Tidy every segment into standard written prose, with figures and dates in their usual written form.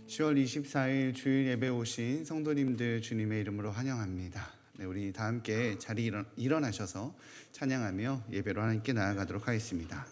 10월 24일 주일 예배 오신 성도님들 주님의 이름으로 환영합니다. 네, 우리 다 함께 자리 일어나셔서 찬양하며 예배로 하나님께 나아가도록 하겠습니다.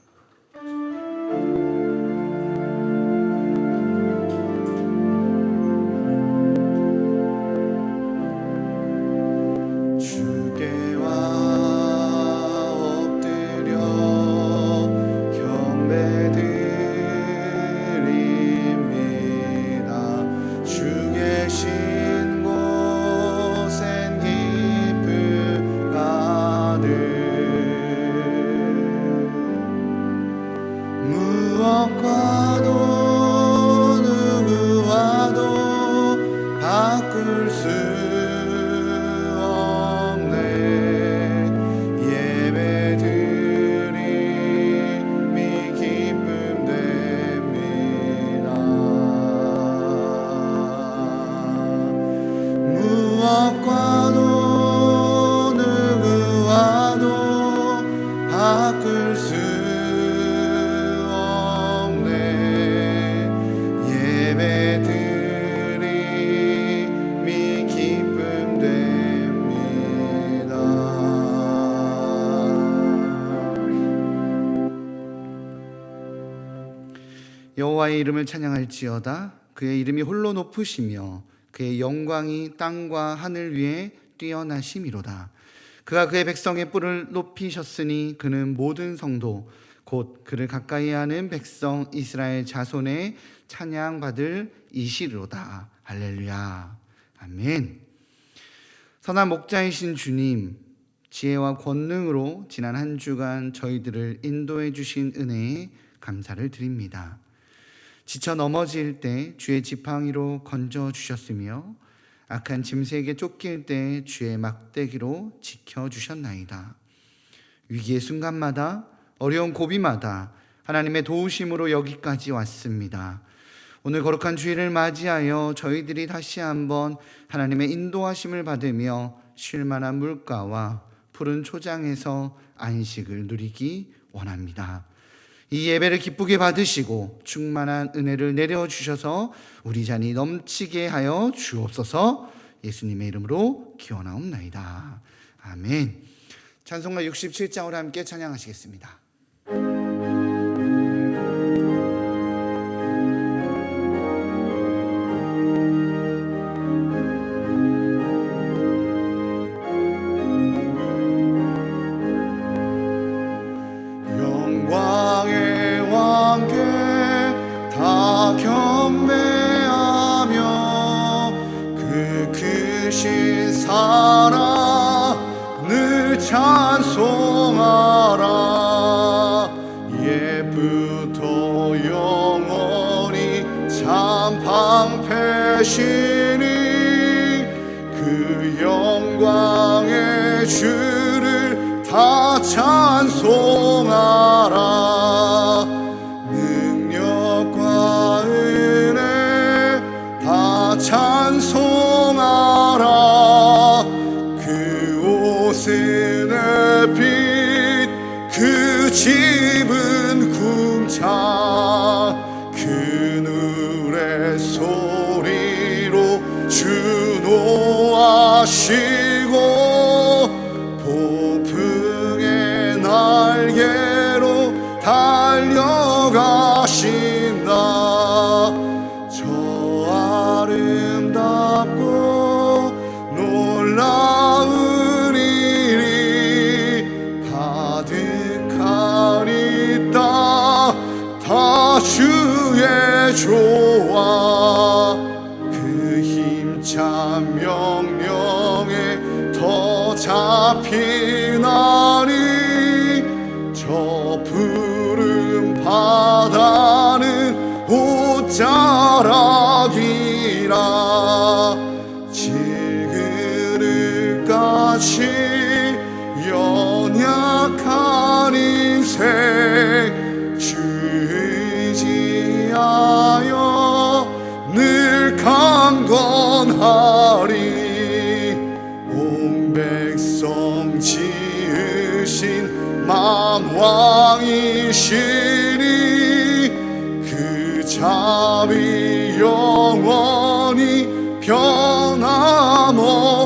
여호와의 이름을 찬양할지어다. 그의 이름이 홀로 높으시며 그의 영광이 땅과 하늘 위에 뛰어나심이로다. 그가 그의 백성의 뿔을 높이셨으니 그는 모든 성도 곧 그를 가까이 하는 백성 이스라엘 자손의 찬양받을 이시로다. 할렐루야. 아멘. 선한 목자이신 주님, 지혜와 권능으로 지난 한 주간 저희들을 인도해 주신 은혜에 감사를 드립니다. 지쳐 넘어질 때 주의 지팡이로 건져주셨으며 악한 짐승에게 쫓길 때 주의 막대기로 지켜주셨나이다. 위기의 순간마다 어려운 고비마다 하나님의 도우심으로 여기까지 왔습니다. 오늘 거룩한 주일을 맞이하여 저희들이 다시 한번 하나님의 인도하심을 받으며 쉴만한 물가와 푸른 초장에서 안식을 누리기 원합니다. 이 예배를 기쁘게 받으시고 충만한 은혜를 내려주셔서 우리 잔이 넘치게 하여 주옵소서. 예수님의 이름으로 기원하옵나이다. 아멘. 찬송가 67장으로 함께 찬양하시겠습니다. 사랑을 찬송하라. 옛부터 영원히 참 방패시니 그 영광의 주를 다 찬송하라. 능력과 은혜 다 찬송하라. 옷의 빛, 그 집은 궁창, 그늘의 소리로 주노하시고 폭풍의 날개로 달려가신다. 저 아름답고 놀라운 다 주의 조화. 그 힘찬 명령에 더 잡히나니 저 푸른 바다는 옷자락이라. 질그릇같이 연약한 인생 주의지하여 늘 강건하리. 온 백성 지으신 만왕이시니 그 자비 영원 변함없어라.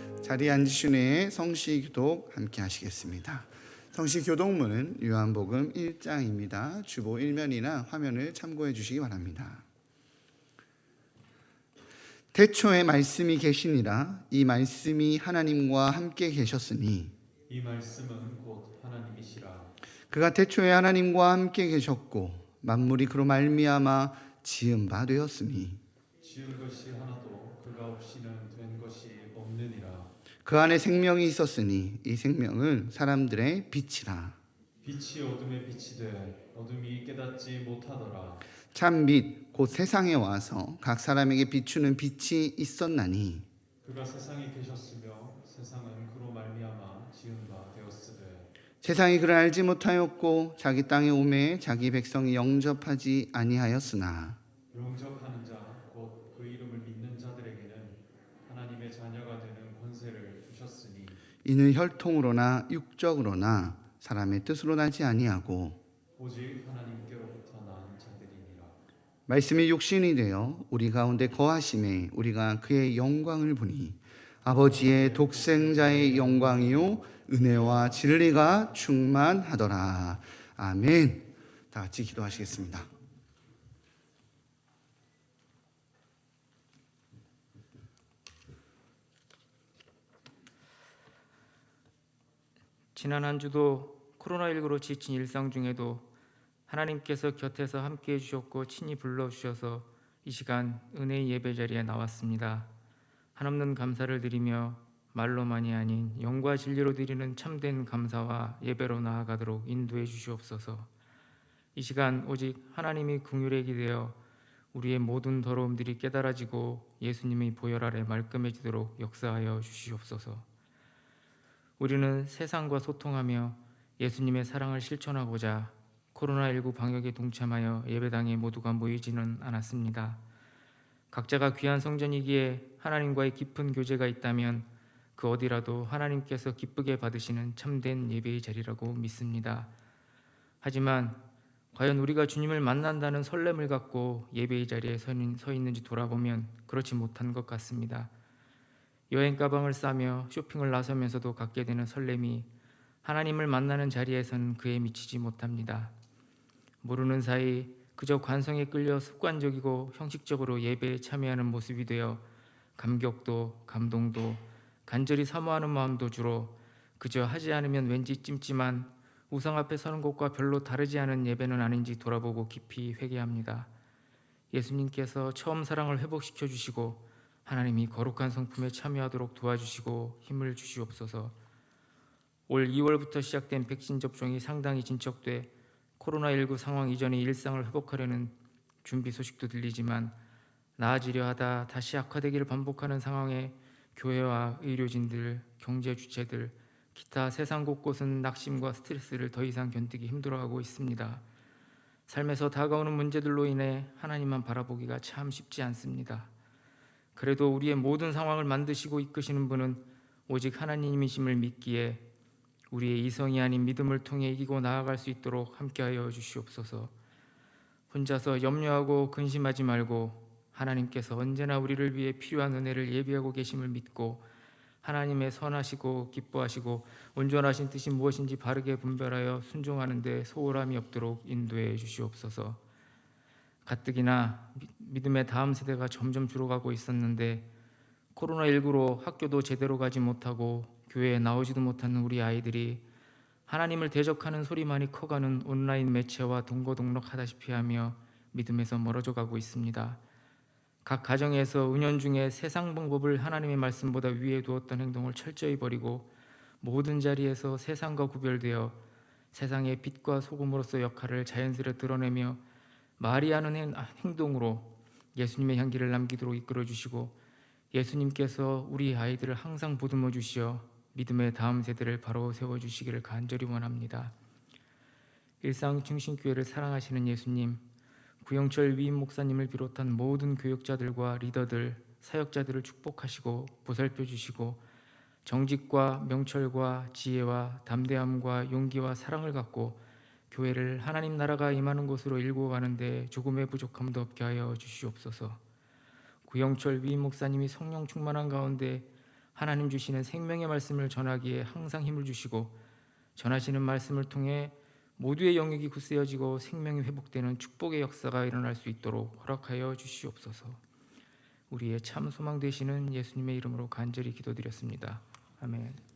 아멘. 자리에 앉으신 후에 성시 교독 함께 하시겠습니다. 성시 교독문은 요한복음 1장입니다. 주보 1면이나 화면을 참고해 주시기 바랍니다. 태초에 말씀이 계시니라. 이 말씀이 하나님과 함께 계셨으니 이 말씀은 곧 하나님이시라. 그가 태초에 하나님과 함께 계셨고 만물이 그로 말미암아 지은 바 되었으니 지은 것이 하나도 그가 없이는 된 것이 없느니라. 그 안에 생명이 있었으니 이 생명은 사람들의 빛이라. 빛이 어둠에 빛이 돼 어둠이 깨닫지 못하더라. 참 빛 곧 세상에 와서 각 사람에게 비추는 빛이 있었나니 그가 세상에 계셨으며 세상은 그로 말미암아 지은 바 되었으되 세상이 그를 알지 못하였고 자기 땅에 오매 자기 백성이 영접하지 아니하였으나 영접하는 자 곧 그 이름을 믿는 자들에게는 하나님의 자녀가 되는 권세를 주셨으니 이는 혈통으로나 육적으로나 사람의 뜻으로 나지 아니하고 오직 하나님께로부터 난 자들이니라. 말씀이 육신이 되어 우리 가운데 거하심에 우리가 그의 영광을 보니 아버지의 독생자의 영광이요 은혜와 진리가 충만하더라. 아멘. 다 같이 기도하시겠습니다. 지난 한 주도 코로나19로 지친 일상 중에도 하나님께서 곁에서 함께해 주셨고 친히 불러주셔서 이 시간 은혜의 예배 자리에 나왔습니다. 한없는 감사를 드리며 말로만이 아닌 영과 진리로 드리는 참된 감사와 예배로 나아가도록 인도해 주시옵소서. 이 시간 오직 하나님이 긍휼에 기대어 우리의 모든 더러움들이 깨달아지고 예수님의 보혈 아래 말끔해지도록 역사하여 주시옵소서. 우리는 세상과 소통하며 예수님의 사랑을 실천하고자 코로나19 방역에 동참하여 예배당에 모두가 모이지는 않았습니다. 각자가 귀한 성전이기에 하나님과의 깊은 교제가 있다면 그 어디라도 하나님께서 기쁘게 받으시는 참된 예배의 자리라고 믿습니다. 하지만 과연 우리가 주님을 만난다는 설렘을 갖고 예배의 자리에 서 있는지 돌아보면 그렇지 못한 것 같습니다. 여행 가방을 싸며 쇼핑을 나서면서도 갖게 되는 설렘이 하나님을 만나는 자리에서는 그에 미치지 못합니다. 모르는 사이 그저 관성에 끌려 습관적이고 형식적으로 예배에 참여하는 모습이 되어 감격도 감동도 간절히 사모하는 마음도 주로 그저 하지 않으면 왠지 찜찜한 우상 앞에 서는 것과 별로 다르지 않은 예배는 아닌지 돌아보고 깊이 회개합니다. 예수님께서 처음 사랑을 회복시켜 주시고 하나님이 거룩한 성품에 참여하도록 도와주시고 힘을 주시옵소서. 올 2월부터 시작된 백신 접종이 상당히 진척돼 코로나19 상황 이전의 일상을 회복하려는 준비 소식도 들리지만 나아지려 하다 다시 악화되기를 반복하는 상황에 교회와 의료진들, 경제 주체들, 기타 세상 곳곳은 낙심과 스트레스를 더 이상 견디기 힘들어하고 있습니다. 삶에서 다가오는 문제들로 인해 하나님만 바라보기가 참 쉽지 않습니다. 그래도 우리의 모든 상황을 만드시고 이끄시는 분은 오직 하나님이심을 믿기에 우리의 이성이 아닌 믿음을 통해 이기고 나아갈 수 있도록 함께하여 주시옵소서. 혼자서 염려하고 근심하지 말고 하나님께서 언제나 우리를 위해 필요한 은혜를 예비하고 계심을 믿고 하나님의 선하시고 기뻐하시고 온전하신 뜻이 무엇인지 바르게 분별하여 순종하는 데 소홀함이 없도록 인도해 주시옵소서. 가뜩이나 믿음의 다음 세대가 점점 줄어가고 있었는데 코로나19로 학교도 제대로 가지 못하고 교회에 나오지도 못하는 우리 아이들이 하나님을 대적하는 소리만이 커가는 온라인 매체와 동거동락하다시피 하며 믿음에서 멀어져 가고 있습니다. 각 가정에서 은연중에 세상 방법을 하나님의 말씀보다 위에 두었던 행동을 철저히 버리고 모든 자리에서 세상과 구별되어 세상의 빛과 소금으로서 역할을 자연스레 드러내며 말이 하는 행동으로 예수님의 향기를 남기도록 이끌어 주시고 예수님께서 우리 아이들을 항상 보듬어 주시어 믿음의 다음 세대를 바로 세워주시기를 간절히 원합니다. 일상중심교회를 사랑하시는 예수님, 구영철 위임 목사님을 비롯한 모든 교역자들과 리더들, 사역자들을 축복하시고 보살펴 주시고 정직과 명철과 지혜와 담대함과 용기와 사랑을 갖고 교회를 하나님 나라가 임하는 곳으로 일구어 가는데 조금의 부족함도 없게 하여 주시옵소서. 구영철 위임 목사님이 성령 충만한 가운데 하나님 주시는 생명의 말씀을 전하기에 항상 힘을 주시고 전하시는 말씀을 통해 모두의 영역이 굳세어지고 생명이 회복되는 축복의 역사가 일어날 수 있도록 허락하여 주시옵소서. 우리의 참 소망 되시는 예수님의 이름으로 간절히 기도드렸습니다. 아멘.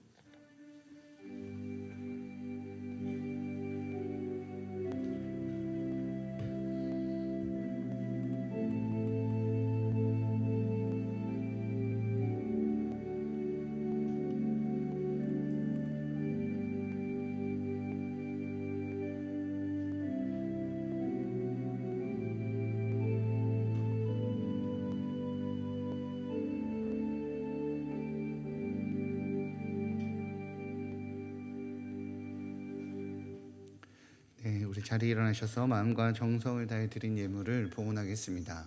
네, 우리 자리에 일어나셔서 마음과 정성을 다해 드린 예물을 봉헌하겠습니다.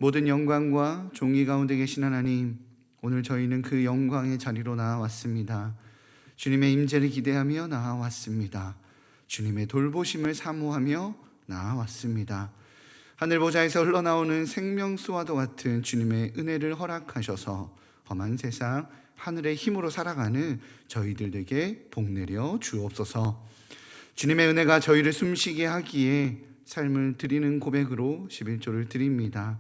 모든 영광과 존귀 가운데 계신 하나님, 오늘 저희는 그 영광의 자리로 나아왔습니다. 주님의 임재를 기대하며 나아왔습니다. 주님의 돌보심을 사모하며 나아왔습니다. 하늘 보좌에서 흘러나오는 생명수와도 같은 주님의 은혜를 허락하셔서 험한 세상 하늘의 힘으로 살아가는 저희들에게 복내려 주옵소서. 주님의 은혜가 저희를 숨쉬게 하기에 삶을 드리는 고백으로 11조를 드립니다.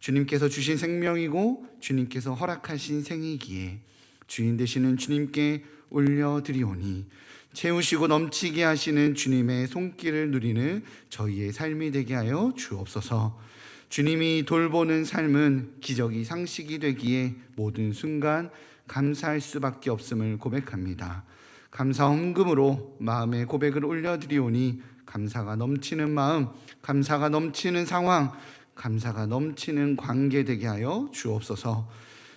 주님께서 주신 생명이고 주님께서 허락하신 생이기에 주인 되시는 주님께 올려드리오니 채우시고 넘치게 하시는 주님의 손길을 누리는 저희의 삶이 되게 하여 주옵소서. 주님이 돌보는 삶은 기적이 상식이 되기에 모든 순간 감사할 수밖에 없음을 고백합니다. 감사 헌금으로 마음의 고백을 올려드리오니 감사가 넘치는 마음, 감사가 넘치는 상황, 감사가 넘치는 관계 되게 하여 주옵소서.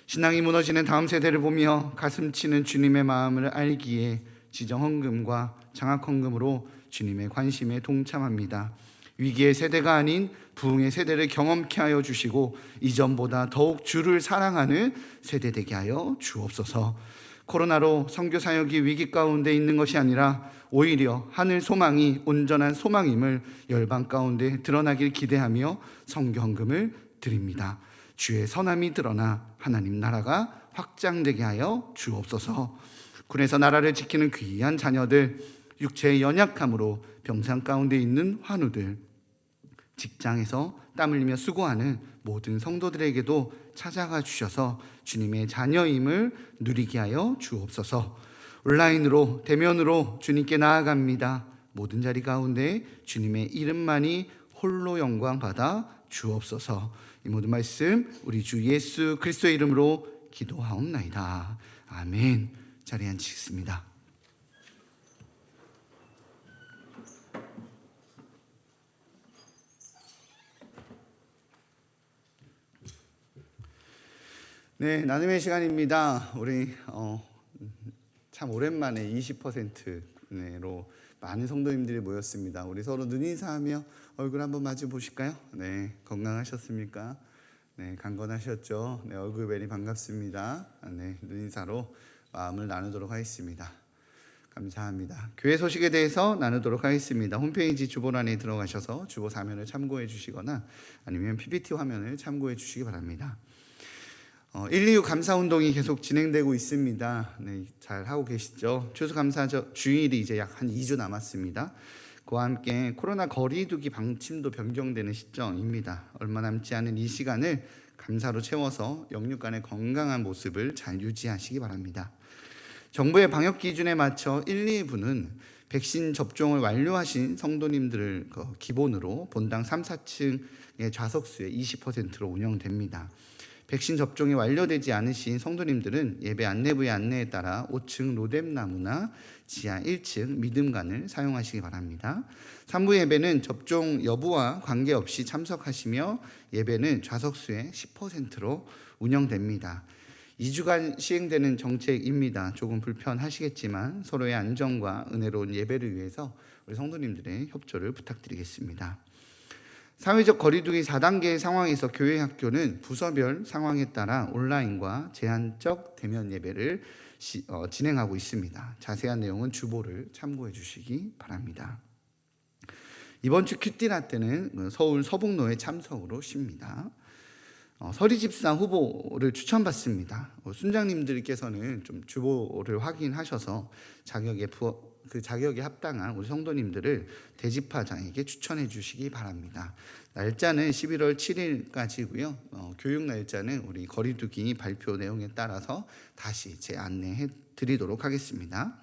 신앙이 무너지는 다음 세대를 보며 가슴 치는 주님의 마음을 알기에 지정헌금과 장학헌금으로 주님의 관심에 동참합니다. 위기의 세대가 아닌 부흥의 세대를 경험케 하여 주시고 이전보다 더욱 주를 사랑하는 세대 되게 하여 주옵소서. 코로나로 선교 사역이 위기 가운데 있는 것이 아니라 오히려 하늘 소망이 온전한 소망임을 열방 가운데 드러나길 기대하며 선교헌금을 드립니다. 주의 선함이 드러나 하나님 나라가 확장되게 하여 주옵소서. 군에서 나라를 지키는 귀한 자녀들, 육체의 연약함으로 병상 가운데 있는 환우들, 직장에서 땀 흘리며 수고하는 모든 성도들에게도 찾아가 주셔서 주님의 자녀임을 누리게 하여 주옵소서. 온라인으로 대면으로 주님께 나아갑니다. 모든 자리 가운데 주님의 이름만이 홀로 영광 받아 주옵소서. 이 모든 말씀 우리 주 예수 그리스도의 이름으로 기도하옵나이다. 아멘. 자리에 앉히겠습니다. 네, 나눔의 시간입니다. 우리 참 오랜만에 20%로 많은 성도님들이 모였습니다. 우리 서로 눈인사하며 얼굴 한번 마주 보실까요? 네, 건강하셨습니까? 네, 강건하셨죠? 네, 얼굴 뵈니 반갑습니다. 네, 눈인사로 마음을 나누도록 하겠습니다. 감사합니다. 교회 소식에 대해서 나누도록 하겠습니다. 홈페이지 주보란에 들어가셔서 주보 사면을 참고해 주시거나 아니면 PPT 화면을 참고해 주시기 바랍니다. 126 감사운동이 계속 진행되고 있습니다. 네, 잘 하고 계시죠? 추수감사 주일이 이제 약 한 2주 남았습니다. 그와 함께 코로나 거리두기 방침도 변경되는 시점입니다. 얼마 남지 않은 이 시간을 감사로 채워서 영육간의 건강한 모습을 잘 유지하시기 바랍니다. 정부의 방역 기준에 맞춰 1, 2부는 백신 접종을 완료하신 성도님들을 기본으로 본당 3, 4층의 좌석수의 20%로 운영됩니다. 백신 접종이 완료되지 않으신 성도님들은 예배 안내부의 안내에 따라 5층 로뎀나무나 지하 1층 믿음관을 사용하시기 바랍니다. 3부 예배는 접종 여부와 관계없이 참석하시며 예배는 좌석수의 10%로 운영됩니다. 2주간 시행되는 정책입니다. 조금 불편하시겠지만 서로의 안전과 은혜로운 예배를 위해서 우리 성도님들의 협조를 부탁드리겠습니다. 사회적 거리두기 4단계 상황에서 교회 학교는 부서별 상황에 따라 온라인과 제한적 대면 예배를 진행하고 있습니다. 자세한 내용은 주보를 참고해 주시기 바랍니다. 이번 주 큐티라 때는 서울 서북로의 참석으로 쉽니다. 서리집사 후보를 추천받습니다. 순장님들께서는 좀 주보를 확인하셔서 자격에 합당한 우리 성도님들을 대집파장에게 추천해 주시기 바랍니다. 날짜는 11월 7일까지고요. 교육 날짜는 우리 거리두기 발표 내용에 따라서 다시 안내해 드리도록 하겠습니다.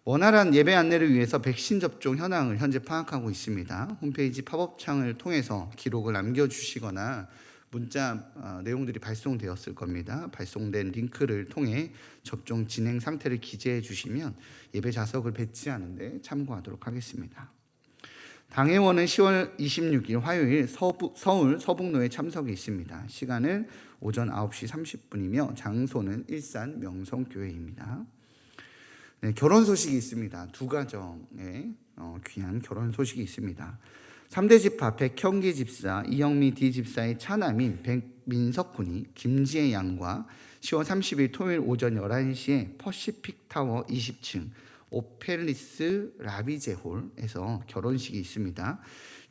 원활한 예배 안내를 위해서 백신 접종 현황을 현재 파악하고 있습니다. 홈페이지 팝업창을 통해서 기록을 남겨주시거나 문자 내용들이 발송되었을 겁니다. 발송된 링크를 통해 접종 진행 상태를 기재해 주시면 예배 좌석을 배치하는 데 참고하도록 하겠습니다. 당회원은 10월 26일 화요일 서울 서북로에 참석이 있습니다. 시간은 오전 9시 30분이며 장소는 일산 명성교회입니다. 네, 결혼 소식이 있습니다. 두 가정의 귀한 결혼 소식이 있습니다. 3대 집파 백형기 집사, 이영미 D 집사의 차남인 백민석 군이 김지혜 양과 10월 30일 토요일 오전 11시에 퍼시픽타워 20층 오펠리스 라비제홀에서 결혼식이 있습니다.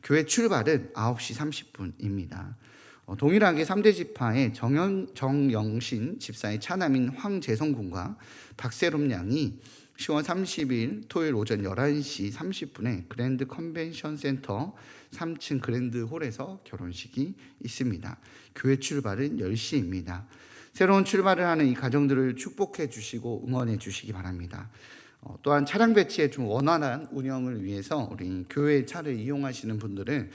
교회 출발은 9시 30분입니다. 동일하게 3대 집파의 정영신 집사의 차남인 황재성 군과 박세롬 양이 10월 30일 토요일 오전 11시 30분에 그랜드 컨벤션 센터 3층 그랜드 홀에서 결혼식이 있습니다. 교회 출발은 10시입니다. 새로운 출발을 하는 이 가정들을 축복해 주시고 응원해 주시기 바랍니다. 또한 차량 배치의 좀 원활한 운영을 위해서 우리 교회 차를 이용하시는 분들은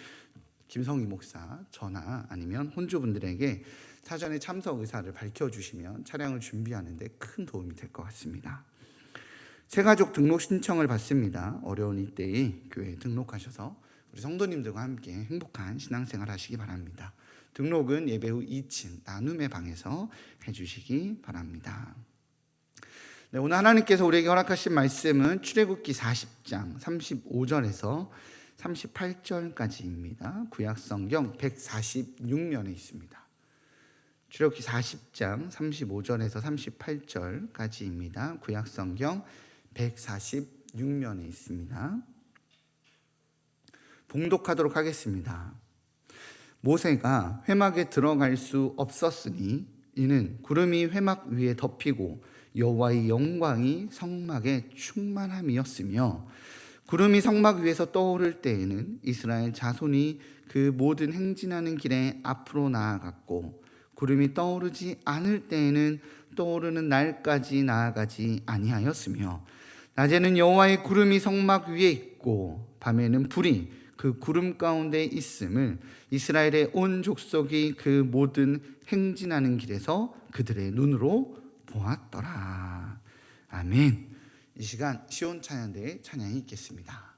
김성희 목사, 저나 아니면 혼주분들에게 사전에 참석 의사를 밝혀주시면 차량을 준비하는 데 큰 도움이 될 것 같습니다. 새가족 등록 신청을 받습니다. 어려운 이때에 교회에 등록하셔서 우리 성도님들과 함께 행복한 신앙생활 하시기 바랍니다. 등록은 예배 후 2층 나눔의 방에서 해주시기 바랍니다. 네, 오늘 하나님께서 우리에게 허락하신 말씀은 출애굽기 40장 35절에서 38절까지입니다. 구약성경 146면에 있습니다. 출애굽기 40장 35절에서 38절까지입니다. 구약성경 146면에 있습니다. 봉독하도록 하겠습니다. 모세가 회막에 들어갈 수 없었으니 이는 구름이 회막 위에 덮이고 여호와의 영광이 성막에 충만함이었으며 구름이 성막 위에서 떠오를 때에는 이스라엘 자손이 그 모든 행진하는 길에 앞으로 나아갔고 구름이 떠오르지 않을 때에는 떠오르는 날까지 나아가지 아니하였으며 낮에는 여호와의 구름이 성막 위에 있고 밤에는 불이 그 구름 가운데 있음을 이스라엘의 온 족속이 그 모든 행진하는 길에서 그들의 눈으로 보았더라. 아멘. 이 시간 시온 찬양대의 찬양이 있겠습니다.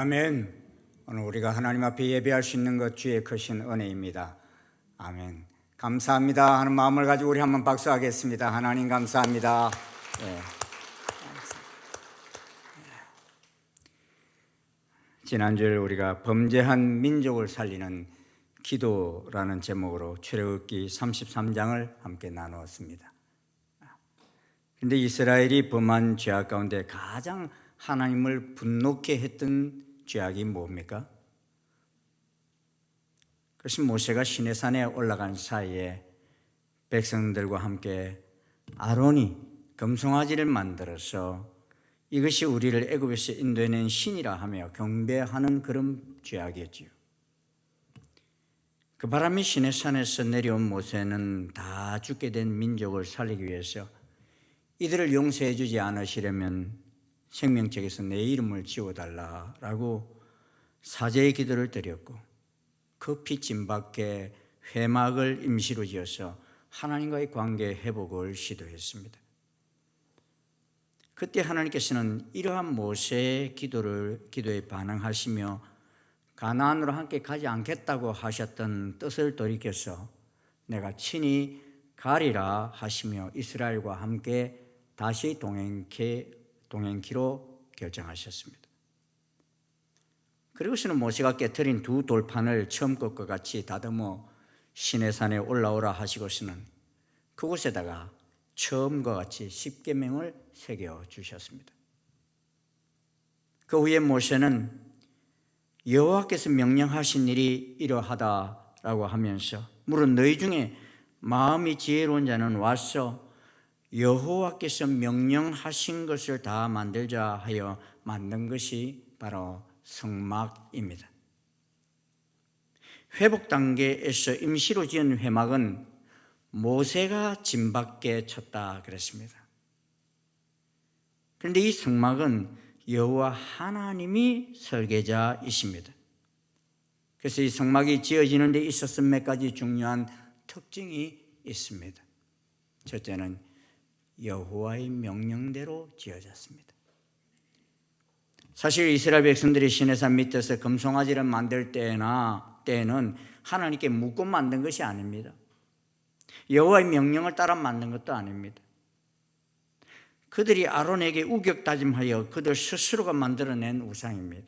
아멘. 오늘 우리가 하나님 앞에 예배할 수 있는 것 주의 크신 은혜입니다. 아멘. 감사합니다 하는 마음을 가지고 우리 한번 박수하겠습니다. 하나님 감사합니다. 예. 지난주에 우리가 범죄한 민족을 살리는 기도라는 제목으로 출애굽기 33장을 함께 나누었습니다. 그런데 이스라엘이 범한 죄악 가운데 가장 하나님을 분노케 했던 죄악이 뭡니까? 그것이 모세가 시내산에 올라간 사이에 백성들과 함께 아론이 금송아지를 만들어서 이것이 우리를 애굽에서 인도해낸 신이라 하며 경배하는 그런 죄악이었지요. 그 바람이 시내산에서 내려온 모세는 다 죽게 된 민족을 살리기 위해서 이들을 용서해 주지 않으시려면 생명책에서 내 이름을 지워달라라고 사죄의 기도를 드렸고 그 피 찜밖에 회막을 임시로 지어서 하나님과의 관계 회복을 시도했습니다. 그때 하나님께서는 이러한 모세의 기도에 반응하시며 가나안으로 함께 가지 않겠다고 하셨던 뜻을 돌이켜서 내가 친히 가리라 하시며 이스라엘과 함께 다시 동행키로 결정하셨습니다. 그리고서는 모세가 깨트린 두 돌판을 처음 것과 같이 다듬어 시내산에 올라오라 하시고서는 그곳에다가 처음과 같이 십계명을 새겨 주셨습니다. 그 후에 모세는 여호와께서 명령하신 일이 이러하다라고 하면서 물론 너희 중에 마음이 지혜로운 자는 와서 여호와께서 명령하신 것을 다 만들자 하여 만든 것이 바로 성막입니다. 회복 단계에서 임시로 지은 회막은 모세가 진밖에 쳤다 그랬습니다. 그런데 이 성막은 여호와 하나님이 설계자이십니다. 그래서 이 성막이 지어지는 데 있어서 몇 가지 중요한 특징이 있습니다. 첫째는 여호와의 명령대로 지어졌습니다. 사실 이스라엘 백성들이 시내산 밑에서 금송아지를 만들 때에는 하나님께 묻고 만든 것이 아닙니다. 여호와의 명령을 따라 만든 것도 아닙니다. 그들이 아론에게 우격다짐하여 그들 스스로가 만들어낸 우상입니다.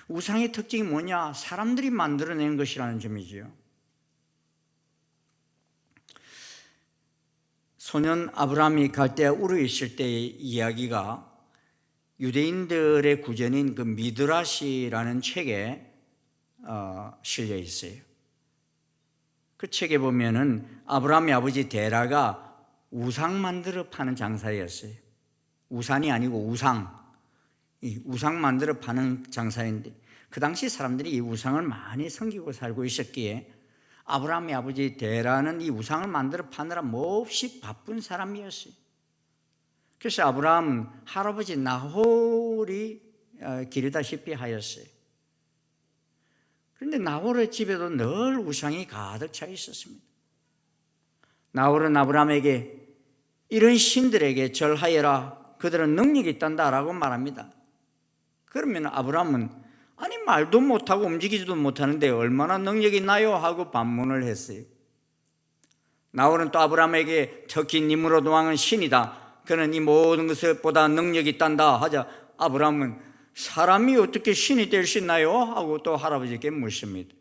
우상의 특징이 뭐냐? 사람들이 만들어낸 것이라는 점이지요. 소년 아브라함이 갈대아 우르에 있을 때의 이야기가 유대인들의 구전인 그 미드라시라는 책에 실려 있어요. 그 책에 보면은 아브라함의 아버지 데라가 우상 만들어 파는 장사였어요. 우산이 아니고 우상 만들어 파는 장사인데 그 당시 사람들이 이 우상을 많이 섬기고 살고 있었기에 아브라함의 아버지 데라는 이 우상을 만들어 파느라 몹시 바쁜 사람이었어요. 그래서 아브라함 할아버지 나홀이 기르다시피 하였어요. 그런데 나홀의 집에도 늘 우상이 가득 차 있었습니다. 나홀은 아브라함에게 이런 신들에게 절하여라, 그들은 능력이 있단다라고 말합니다. 그러면 아브라함은 아니 말도 못하고 움직이지도 못하는데 얼마나 능력이 있나요? 하고 반문을 했어요. 나홀은 또 아브라함에게 특히 니므롯 왕은 신이다, 그는 이 모든 것보다 능력이 있단다 하자 아브라함은 사람이 어떻게 신이 될 수 있나요? 하고 또 할아버지께 묻습니다.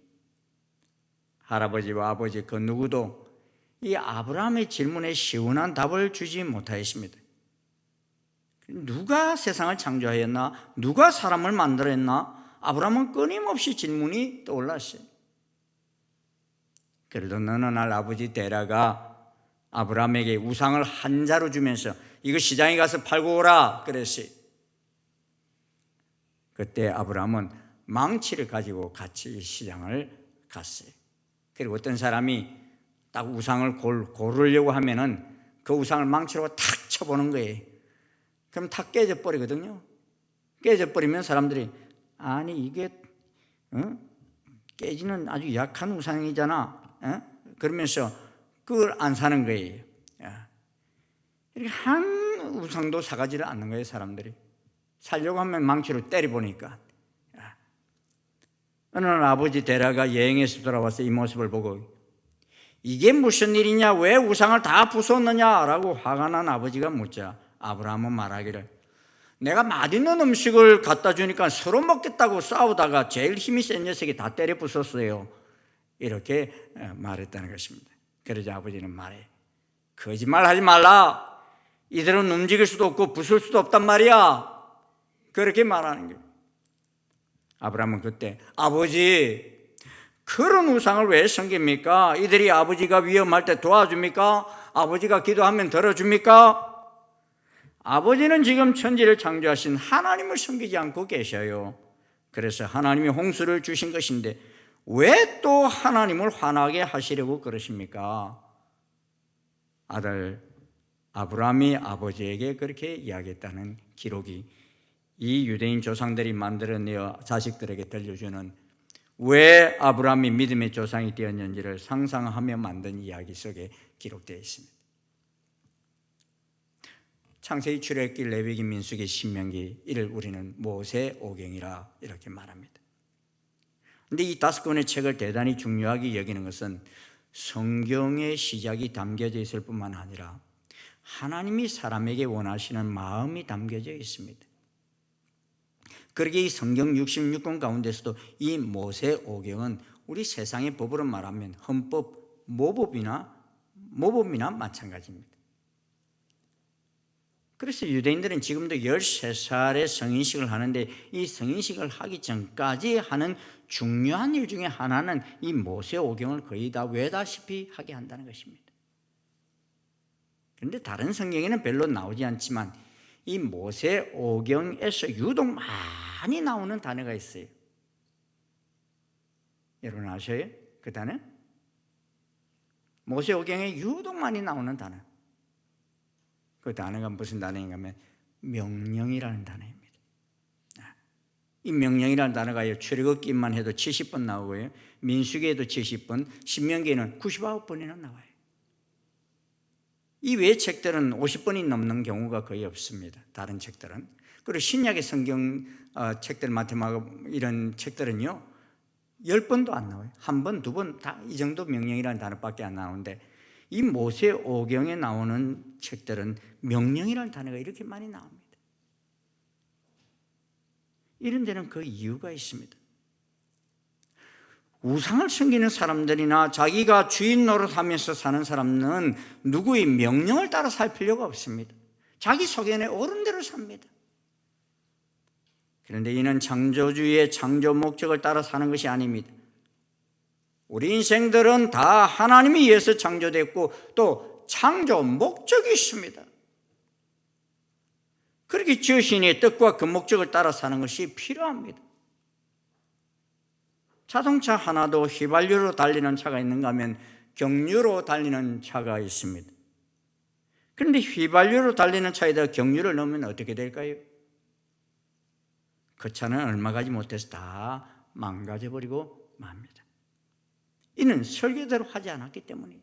할아버지와 아버지 그 누구도 이 아브라함의 질문에 시원한 답을 주지 못하였습니다. 누가 세상을 창조하였나? 누가 사람을 만들었나? 아브라함은 끊임없이 질문이 떠올랐어요. 그래도 어느 날 아버지 데라가 아브라함에게 우상을 한 자루 주면서 이거 시장에 가서 팔고 오라 그랬어요. 그때 아브라함은 망치를 가지고 같이 시장을 갔어요. 그리고 어떤 사람이 딱 우상을 고르려고 하면은 그 우상을 망치로 탁 쳐보는 거예요. 그럼 탁 깨져버리거든요. 깨져버리면 사람들이 아니 이게 깨지는 아주 약한 우상이잖아, 그러면서 그걸 안 사는 거예요. 이렇게 한 우상도 사가지를 않는 거예요. 사람들이 살려고 하면 망치로 때려보니까. 어느 날 아버지 데라가 여행에서 돌아와서 이 모습을 보고 이게 무슨 일이냐, 왜 우상을 다 부쉈느냐라고 화가 난 아버지가 묻자 아브라함은 말하기를 내가 맛있는 음식을 갖다 주니까 서로 먹겠다고 싸우다가 제일 힘이 센 녀석이 다 때려 부쉈어요, 이렇게 말했다는 것입니다. 그러자 아버지는 말해, 거짓말하지 말라, 이들은 움직일 수도 없고 부술 수도 없단 말이야, 그렇게 말하는 거예요. 아브라함은 그때 아버지 그런 우상을 왜 섬깁니까? 이들이 아버지가 위험할 때 도와줍니까? 아버지가 기도하면 들어줍니까? 아버지는 지금 천지를 창조하신 하나님을 섬기지 않고 계셔요. 그래서 하나님이 홍수를 주신 것인데 왜 또 하나님을 화나게 하시려고 그러십니까? 아들 아브라함이 아버지에게 그렇게 이야기했다는 기록이 이 유대인 조상들이 만들어내어 자식들에게 들려주는 왜 아브라함이 믿음의 조상이 되었는지를 상상하며 만든 이야기 속에 기록되어 있습니다. 창세기, 출애굽기, 레위기, 민수기, 신명기, 이를 우리는 모세오경이라 이렇게 말합니다. 그런데 이 5권의 책을 대단히 중요하게 여기는 것은 성경의 시작이 담겨져 있을 뿐만 아니라 하나님이 사람에게 원하시는 마음이 담겨져 있습니다. 그러기에 이 성경 66권 가운데서도 이 모세오경은 우리 세상의 법으로 말하면 헌법, 모법이나 마찬가지입니다. 그래서 유대인들은 지금도 13살에 성인식을 하는데 이 성인식을 하기 전까지 하는 중요한 일 중에 하나는 이 모세오경을 거의 다 외다시피 하게 한다는 것입니다. 그런데 다른 성경에는 별로 나오지 않지만 이 모세오경에서 유독 많이 나오는 단어가 있어요. 여러분 아셔요? 그 단어? 모세오경에 유독 많이 나오는 단어. 그 단어가 무슨 단어인가 하면 명령이라는 단어입니다. 이 명령이라는 단어가 출애굽기만 해도 70번 나오고요, 민수기에도 70번, 신명기에는 99번이나 나와요. 이 외의 책들은 50번이 넘는 경우가 거의 없습니다. 다른 책들은. 그리고 신약의 성경 책들, 마태마가 이런 책들은요 10번도 안 나와요. 1번, 2번 다 이 정도 명령이라는 단어밖에 안 나오는데 이 모세오경에 나오는 책들은 명령이라는 단어가 이렇게 많이 나옵니다. 이런 데는 그 이유가 있습니다. 우상을 섬기는 사람들이나 자기가 주인 노릇하면서 사는 사람은 누구의 명령을 따라 살 필요가 없습니다. 자기 소견에 옳은 대로 삽니다. 그런데 이는 창조주의 창조 목적을 따라 사는 것이 아닙니다. 우리 인생들은 다 하나님에 의해서 창조됐고 또 창조 목적이 있습니다. 그렇게 지으시니 뜻과 그 목적을 따라 사는 것이 필요합니다. 자동차 하나도 휘발유로 달리는 차가 있는가 하면 경유로 달리는 차가 있습니다. 그런데 휘발유로 달리는 차에다 경유를 넣으면 어떻게 될까요? 그 차는 얼마 가지 못해서 다 망가져버리고 맙니다. 이는 설계대로 하지 않았기 때문이에요.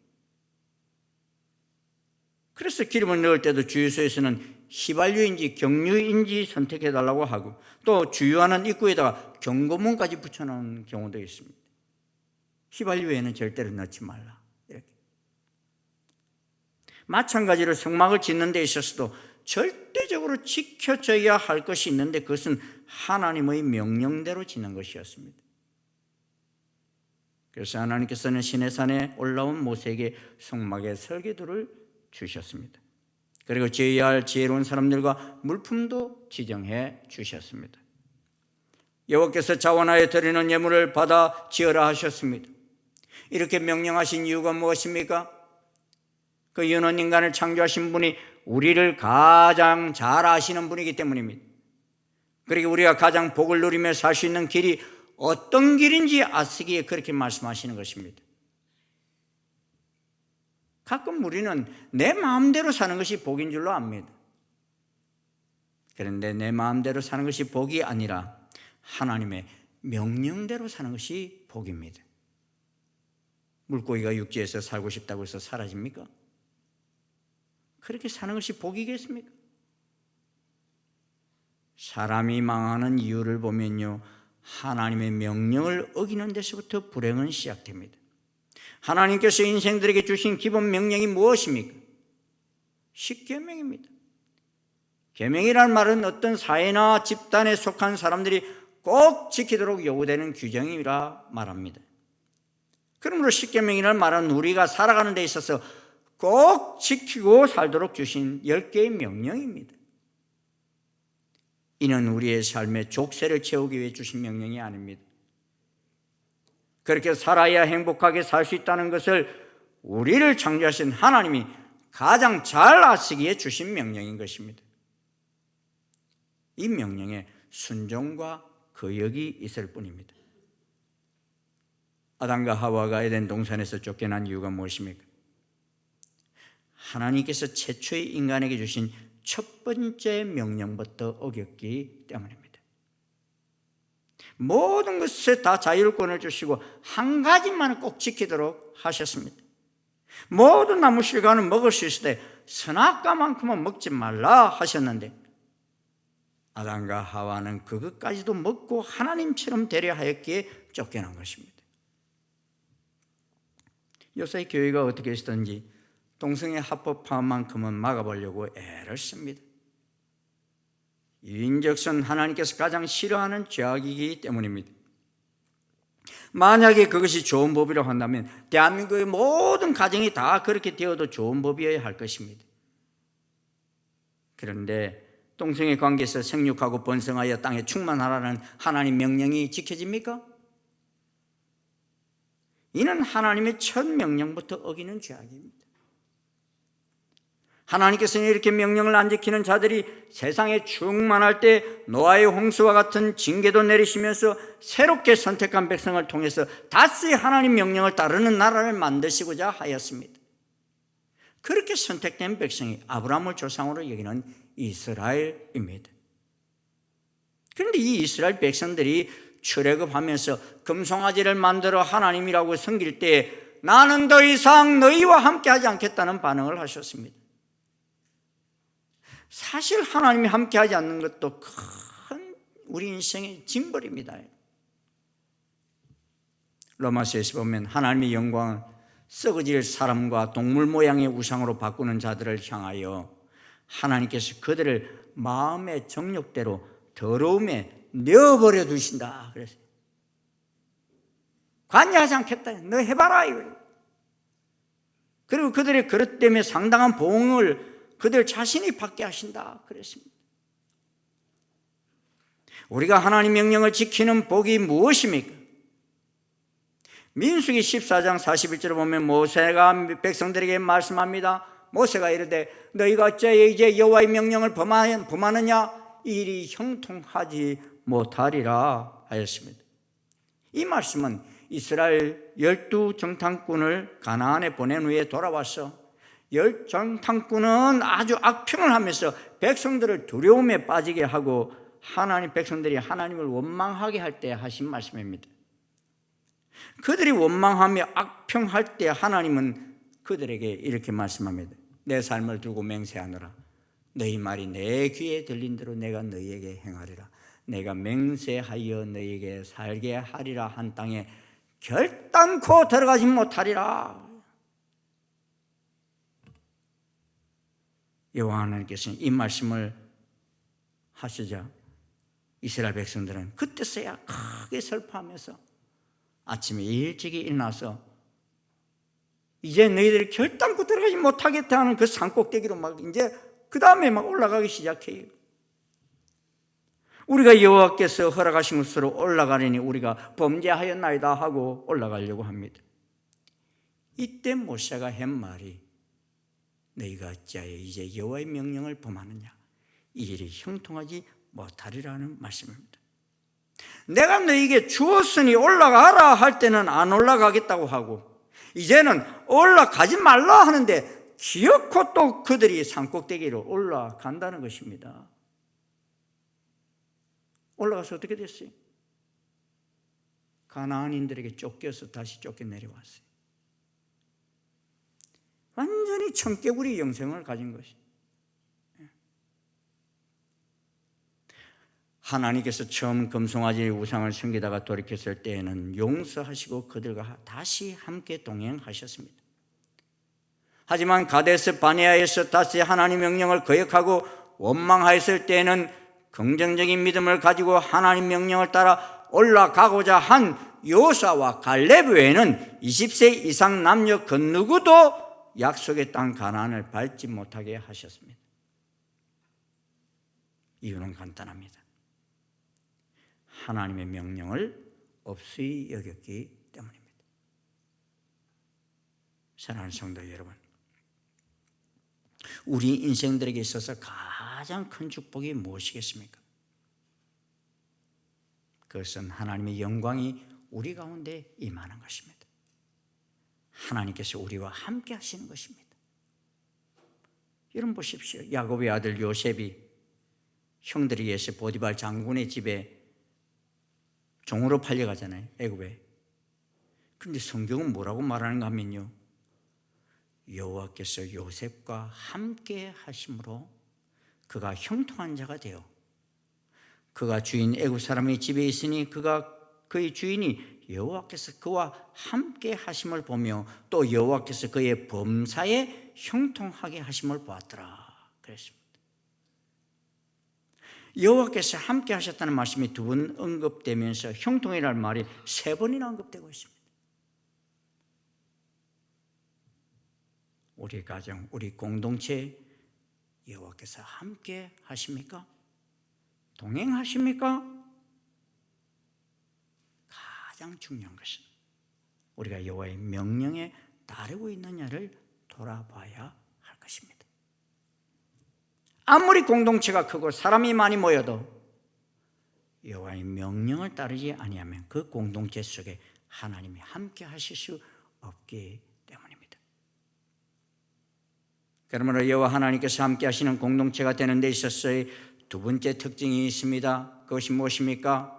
그래서 기름을 넣을 때도 주유소에서는 휘발유인지 경유인지 선택해달라고 하고 또 주유하는 입구에다가 경고문까지 붙여놓은 경우도 있습니다. 휘발유에는 절대로 넣지 말라. 이렇게. 마찬가지로 성막을 짓는 데 있어서도 절대적으로 지켜져야 할 것이 있는데 그것은 하나님의 명령대로 짓는 것이었습니다. 그래서 하나님께서는 시내산에 올라온 모세에게 성막의 설계도를 주셨습니다. 그리고 지어야 할 지혜로운 사람들과 물품도 지정해 주셨습니다. 여호와께서 자원하여 드리는 예물을 받아 지어라 하셨습니다. 이렇게 명령하신 이유가 무엇입니까? 그 유는 인간을 창조하신 분이 우리를 가장 잘 아시는 분이기 때문입니다. 그리고 우리가 가장 복을 누리며 살 수 있는 길이 어떤 길인지 아시기에 그렇게 말씀하시는 것입니다. 가끔 우리는 내 마음대로 사는 것이 복인 줄로 압니다. 그런데 내 마음대로 사는 것이 복이 아니라 하나님의 명령대로 사는 것이 복입니다. 물고기가 육지에서 살고 싶다고 해서 사라집니까? 그렇게 사는 것이 복이겠습니까? 사람이 망하는 이유를 보면요, 하나님의 명령을 어기는 데서부터 불행은 시작됩니다. 하나님께서 인생들에게 주신 기본 명령이 무엇입니까? 십계명입니다. 계명이라는 말은 어떤 사회나 집단에 속한 사람들이 꼭 지키도록 요구되는 규정이라 말합니다. 그러므로 십계명이라는 말은 우리가 살아가는 데 있어서 꼭 지키고 살도록 주신 10개의 명령입니다. 이는 우리의 삶의 족쇄를 채우기 위해 주신 명령이 아닙니다. 그렇게 살아야 행복하게 살 수 있다는 것을 우리를 창조하신 하나님이 가장 잘 아시기에 주신 명령인 것입니다. 이 명령에 순종과 거역이 있을 뿐입니다. 아담과 하와가 에덴 동산에서 쫓겨난 이유가 무엇입니까? 하나님께서 최초의 인간에게 주신 첫 번째 명령부터 어겼기 때문입니다. 모든 것에 다 자율권을 주시고 한 가지만 꼭 지키도록 하셨습니다. 모든 나무 실과는 먹을 수 있을 때 선악과만큼은 먹지 말라 하셨는데 아담과 하와는 그것까지도 먹고 하나님처럼 되려 하였기에 쫓겨난 것입니다. 요새 교회가 어떻게 했든지 동성애 합법화만큼은 막아보려고 애를 씁니다. 유인적선 하나님께서 가장 싫어하는 죄악이기 때문입니다. 만약에 그것이 좋은 법이라고 한다면 대한민국의 모든 가정이 다 그렇게 되어도 좋은 법이어야 할 것입니다. 그런데 동성애 관계에서 생육하고 번성하여 땅에 충만하라는 하나님 명령이 지켜집니까? 이는 하나님의 첫 명령부터 어기는 죄악입니다. 하나님께서는 이렇게 명령을 안 지키는 자들이 세상에 충만할 때 노아의 홍수와 같은 징계도 내리시면서 새롭게 선택한 백성을 통해서 다시 하나님 명령을 따르는 나라를 만드시고자 하였습니다. 그렇게 선택된 백성이 아브라함을 조상으로 여기는 이스라엘입니다. 그런데 이 이스라엘 백성들이 출애굽하면서 금송아지를 만들어 하나님이라고 섬길 때 나는 더 이상 너희와 함께하지 않겠다는 반응을 하셨습니다. 사실 하나님이 함께하지 않는 것도 큰 우리 인생의 징벌입니다. 로마서에서 보면 하나님의 영광을 썩어질 사람과 동물 모양의 우상으로 바꾸는 자들을 향하여 하나님께서 그들을 마음의 정욕대로 더러움에 내어버려 두신다 그랬어요. 관여하지 않겠다. 너 해봐라 이거예요. 그리고 그들의 그릇 때문에 상당한 보응을 그들 자신이 받게 하신다 그랬습니다. 우리가 하나님 명령을 지키는 복이 무엇입니까? 민수기 14장 41절을 보면 모세가 백성들에게 말씀합니다. 모세가 이르되 너희가 어째 이제 여호와의 명령을 범하느냐? 이 일이 형통하지 못하리라 하였습니다. 이 말씀은 이스라엘 12정탐꾼을 가나안에 보낸 후에 돌아와서 10정탐꾼은 아주 악평을 하면서 백성들을 두려움에 빠지게 하고 하나님 백성들이 하나님을 원망하게 할 때 하신 말씀입니다. 그들이 원망하며 악평할 때 하나님은 그들에게 이렇게 말씀합니다. 내 삶을 두고 맹세하노라. 너희 말이 내 귀에 들린 대로 내가 너희에게 행하리라. 내가 맹세하여 너희에게 살게 하리라 한 땅에 결단코 들어가지 못하리라. 여호와 하나님께서는 이 말씀을 하시자 이스라엘 백성들은 그때서야 크게 슬퍼하면서 아침에 일찍이 일어나서 이제 너희들이 결단코 들어가지 못하겠다 하는 그 산꼭대기로 막 이제 그 다음에 막 올라가기 시작해요. 우리가 여호와께서 허락하신 곳으로 올라가려니 우리가 범죄하였나이다 하고 올라가려고 합니다. 이때 모세가 한 말이 너희가 어찌하여 이제 여호와의 명령을 범하느냐? 이 일이 형통하지 못하리라는 말씀입니다. 내가 너희에게 주었으니 올라가라 할 때는 안 올라가겠다고 하고 이제는 올라가지 말라 하는데 기어코 또 그들이 산꼭대기로 올라간다는 것입니다. 올라가서 어떻게 됐어요? 가나안인들에게 쫓겨서 다시 쫓겨내려왔어요. 완전히 청개구리 영성을 가진 것이. 하나님께서 처음 금송아지 우상을 섬기다가 돌이켰을 때에는 용서하시고 그들과 다시 함께 동행하셨습니다. 하지만 가데스 바네아에서 다시 하나님 명령을 거역하고 원망하였을 때에는 긍정적인 믿음을 가지고 하나님 명령을 따라 올라가고자 한 요사와 갈렙 외에는 20세 이상 남녀 그 누구도 약속의 땅 가나안을 밟지 못하게 하셨습니다. 이유는 간단합니다. 하나님의 명령을 없이 여겼기 때문입니다. 사랑하는 성도 여러분, 우리 인생들에게 있어서 가장 큰 축복이 무엇이겠습니까? 그것은 하나님의 영광이 우리 가운데 임하는 것입니다. 하나님께서 우리와 함께 하시는 것입니다. 여러분 보십시오. 야곱의 아들 요셉이 형들에 의해서 보디발 장군의 집에 종으로 팔려가잖아요, 애굽에. 그런데 성경은 뭐라고 말하는가 하면요, 여호와께서 요셉과 함께 하심으로 그가 형통한 자가 되어 그가 주인 애굽 사람의 집에 있으니 그의 주인이 여호와께서 그와 함께 하심을 보며 또 여호와께서 그의 범사에 형통하게 하심을 보았더라 그랬습니다. 여호와께서 함께 하셨다는 말씀이 2번 언급되면서 형통이라는 말이 3번이나 언급되고 있습니다. 우리 가정, 우리 공동체 여호와께서 함께 하십니까? 동행하십니까? 가장 중요한 것은 우리가 여호와의 명령에 따르고 있느냐를 돌아봐야 할 것입니다. 아무리 공동체가 크고 사람이 많이 모여도 여호와의 명령을 따르지 아니하면 그 공동체 속에 하나님이 함께 하실 수 없기 때문입니다. 그러므로 여호와 하나님께서 함께 하시는 공동체가 되는 데 있어서의 2번째 특징이 있습니다. 그것이 무엇입니까?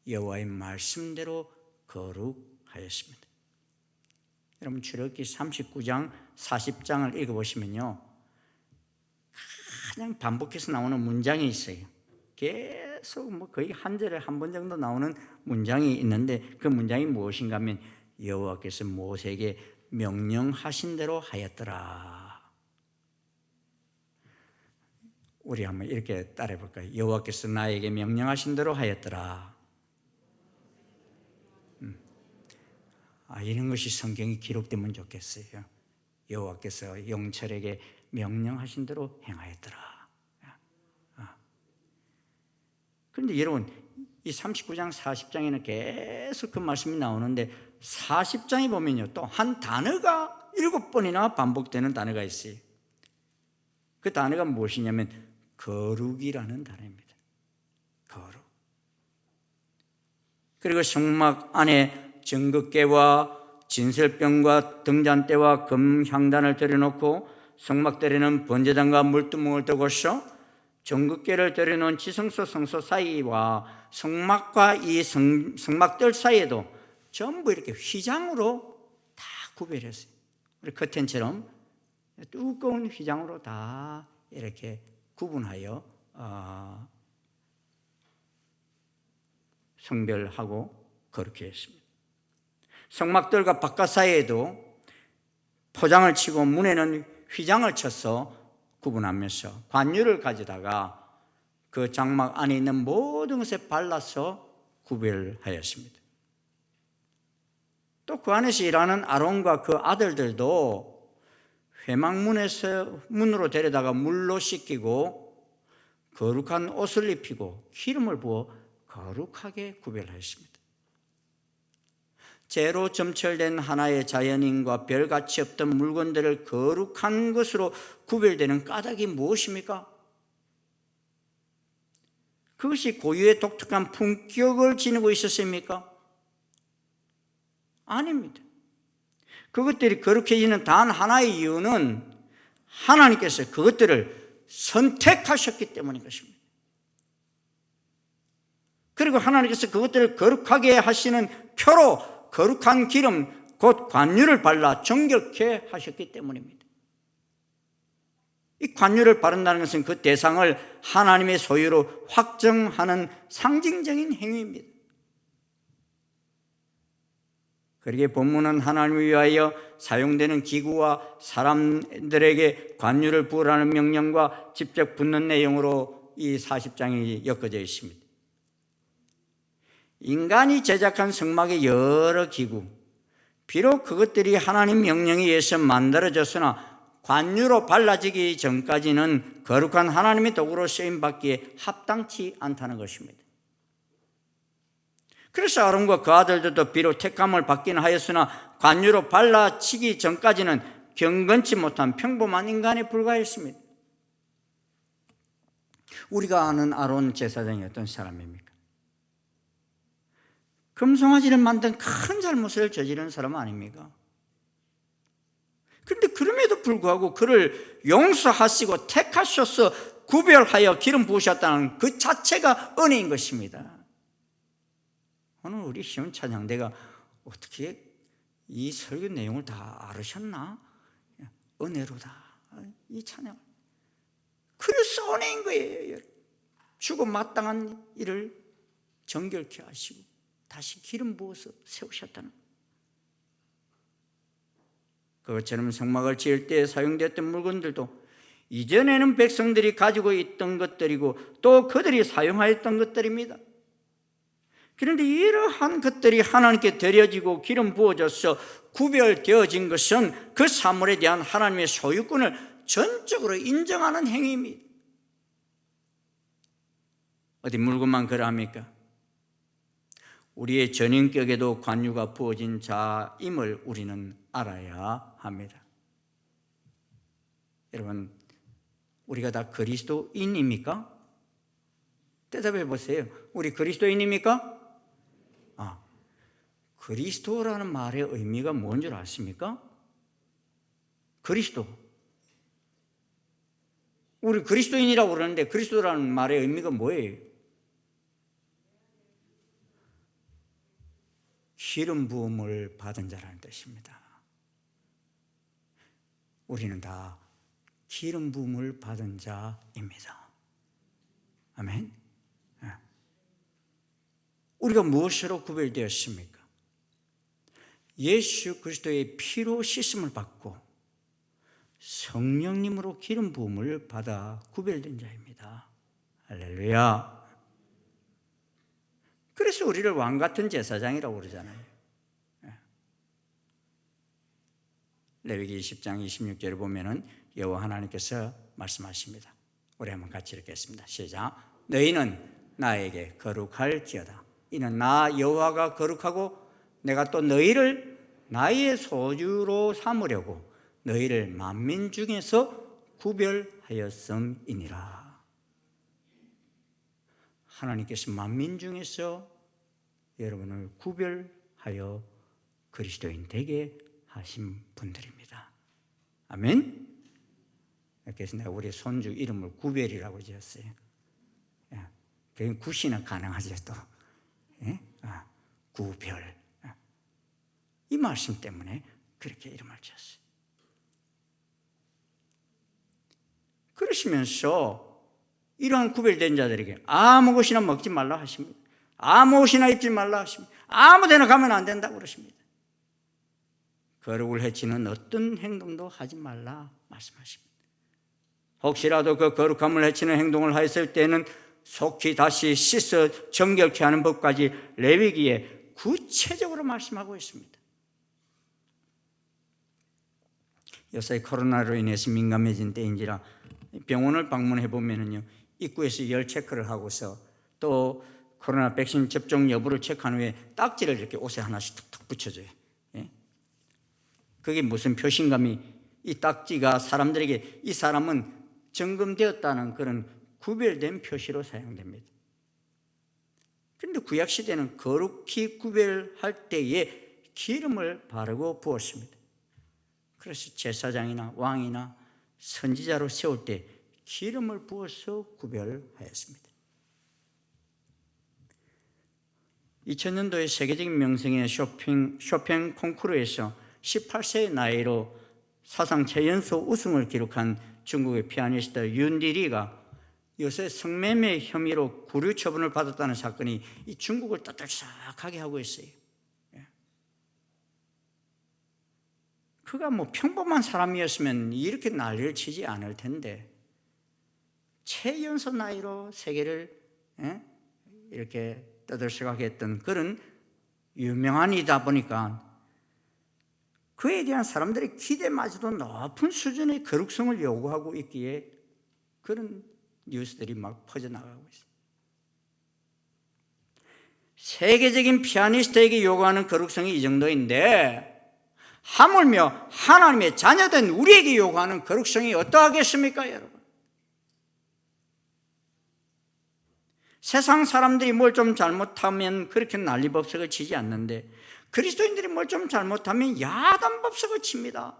여호와의 말씀대로 거룩하였습니다. 여러분 출애굽기 39장 40장을 읽어보시면요, 가장 반복해서 나오는 문장이 있어요. 계속 거의 한 절에 한 번 정도 나오는 문장이 있는데 그 문장이 무엇인가 하면 여호와께서 모세에게 명령하신 대로 하였더라. 우리 한번 이렇게 따라해 볼까요? 여호와께서 나에게 명령하신 대로 하였더라. 이런 것이 성경에 기록되면 좋겠어요. 여호와께서 영철에게 명령하신 대로 행하였더라. 그런데 여러분, 이 39장 40장에는 계속 그 말씀이 나오는데 40장에 보면요, 또 한 단어가 7번이나 반복되는 단어가 있어요. 그 단어가 무엇이냐면 거룩이라는 단어입니다. 거룩. 그리고 성막 안에 정극계와 진설병과 등잔대와 금향단을 들여놓고 성막들에는 번제단과 물두멍을 두고서 정극계를 들여놓은 지성소 성소 사이와 성막과 이 성막들 사이에도 전부 이렇게 휘장으로 다 구별했어요. 우리 커튼처럼 두꺼운 휘장으로 다 이렇게 구분하여 성별하고 그렇게 했습니다. 성막들과 바깥 사이에도 포장을 치고 문에는 휘장을 쳐서 구분하면서 관유를 가져다가 그 장막 안에 있는 모든 것에 발라서 구별하였습니다. 또 그 안에서 일하는 아론과 그 아들들도 회막문에서 문으로 데려다가 물로 씻기고 거룩한 옷을 입히고 기름을 부어 거룩하게 구별하였습니다. 재로 점철된 하나의 자연인과 별같이 없던 물건들을 거룩한 것으로 구별되는 까닭이 무엇입니까? 그것이 고유의 독특한 품격을 지니고 있었습니까? 아닙니다. 그것들이 거룩해지는 단 하나의 이유는 하나님께서 그것들을 선택하셨기 때문인 것입니다. 그리고 하나님께서 그것들을 거룩하게 하시는 표로 거룩한 기름, 곧 관유를 발라 정결케 하셨기 때문입니다. 이 관유를 바른다는 것은 그 대상을 하나님의 소유로 확정하는 상징적인 행위입니다. 그러기에 본문은 하나님을 위하여 사용되는 기구와 사람들에게 관유를 부으라는 명령과 직접 붙는 내용으로 이 40장이 엮어져 있습니다. 인간이 제작한 성막의 여러 기구, 비록 그것들이 하나님 명령에 의해서 만들어졌으나 관유로 발라지기 전까지는 거룩한 하나님의 도구로 쓰임받기에 합당치 않다는 것입니다. 그래서 아론과 그 아들들도 비록 택함을 받기는 하였으나 관유로 발라지기 전까지는 경건치 못한 평범한 인간에 불과했습니다. 우리가 아는 아론 제사장이 어떤 사람입니까? 금송아지를 만든 큰 잘못을 저지른 사람 아닙니까? 그런데 그럼에도 불구하고 그를 용서하시고 택하셔서 구별하여 기름 부으셨다는 그 자체가 은혜인 것입니다. 오늘 우리 시험 찬양 내가 어떻게 이 설교 내용을 다 알으셨나? 은혜로다. 이 찬양. 그래서 은혜인 거예요. 죽어 마땅한 일을 정결케 하시고 다시 기름 부어서 세우셨다는 거예요. 그것처럼 성막을 지을 때 사용되었던 물건들도 이전에는 백성들이 가지고 있던 것들이고 또 그들이 사용하였던 것들입니다. 그런데 이러한 것들이 하나님께 드려지고 기름 부어져서 구별되어진 것은 그 사물에 대한 하나님의 소유권을 전적으로 인정하는 행위입니다. 어디 물건만 그러합니까? 우리의 전인격에도 관유가 부어진 자임을 우리는 알아야 합니다. 여러분, 우리가 다 그리스도인입니까? 대답해 보세요. 우리 그리스도인입니까? 그리스도라는 말의 의미가 뭔 줄 아십니까? 그리스도. 우리 그리스도인이라고 그러는데 그리스도라는 말의 의미가 뭐예요? 기름 부음을 받은 자라는 뜻입니다. 우리는 다 기름 부음을 받은 자입니다. 아멘. 우리가 무엇으로 구별되었습니까? 예수 그리스도의 피로 씻음을 받고 성령님으로 기름 부음을 받아 구별된 자입니다. 할렐루야. 그래서 우리를 왕 같은 제사장이라고 그러잖아요. 레위기 20장 26절에 보면은 여호와 하나님께서 말씀하십니다. 우리 한번 같이 읽겠습니다. 시작. 너희는 나에게 거룩할지어다. 이는 나 여호와가 거룩하고 내가 또 너희를 나의 소유로 삼으려고 너희를 만민 중에서 구별하였음이니라. 하나님께서 만민 중에서 여러분을 구별하여 그리스도인 되게 하신 분들입니다. 아멘. 그래서 내가 우리 손주 이름을 구별이라고 지었어요. 그게 굿이나 가능하죠 또. 구별. 이 말씀 때문에 그렇게 이름을 지었어요. 그러시면서 이러한 구별된 자들에게 아무 것이나 먹지 말라 하십니다. 아무 옷이나 입지 말라 하십니다. 아무 데나 가면 안 된다고 그러십니다. 거룩을 해치는 어떤 행동도 하지 말라 말씀하십니다. 혹시라도 그 거룩함을 해치는 행동을 하였을 때는 속히 다시 씻어 정결케 하는 법까지 레위기에 구체적으로 말씀하고 있습니다. 요새 코로나로 인해서 민감해진 때인지라 병원을 방문해 보면은요, 입구에서 열 체크를 하고서 또 코로나 백신 접종 여부를 체크한 후에 딱지를 이렇게 옷에 하나씩 툭툭 붙여줘요. 그게 무슨 표시인감이, 이 딱지가 사람들에게 이 사람은 점검되었다는 그런 구별된 표시로 사용됩니다. 그런데 구약시대는 거룩히 구별할 때에 기름을 바르고 부었습니다. 그래서 제사장이나 왕이나 선지자로 세울 때 기름을 부어서 구별하였습니다. 2000년도에 세계적인 명성의 쇼팽 콩쿠르에서 18세의 나이로 사상 최연소 우승을 기록한 중국의 피아니스트 윤디리가 요새 성매매 혐의로 구류 처분을 받았다는 사건이 이 중국을 떠들썩하게 하고 있어요. 그가 뭐 평범한 사람이었으면 이렇게 난리를 치지 않을 텐데 최연소 나이로 세계를 이렇게 떠들썩하게 했던 그런 유명한 이다 보니까 그에 대한 사람들의 기대마저도 높은 수준의 거룩성을 요구하고 있기에 그런 뉴스들이 막 퍼져나가고 있어요. 세계적인 피아니스트에게 요구하는 거룩성이 이 정도인데 하물며 하나님의 자녀된 우리에게 요구하는 거룩성이 어떠하겠습니까, 여러분? 세상 사람들이 뭘 좀 잘못하면 그렇게 난리법석을 치지 않는데 그리스도인들이 뭘 좀 잘못하면 야단법석을 칩니다.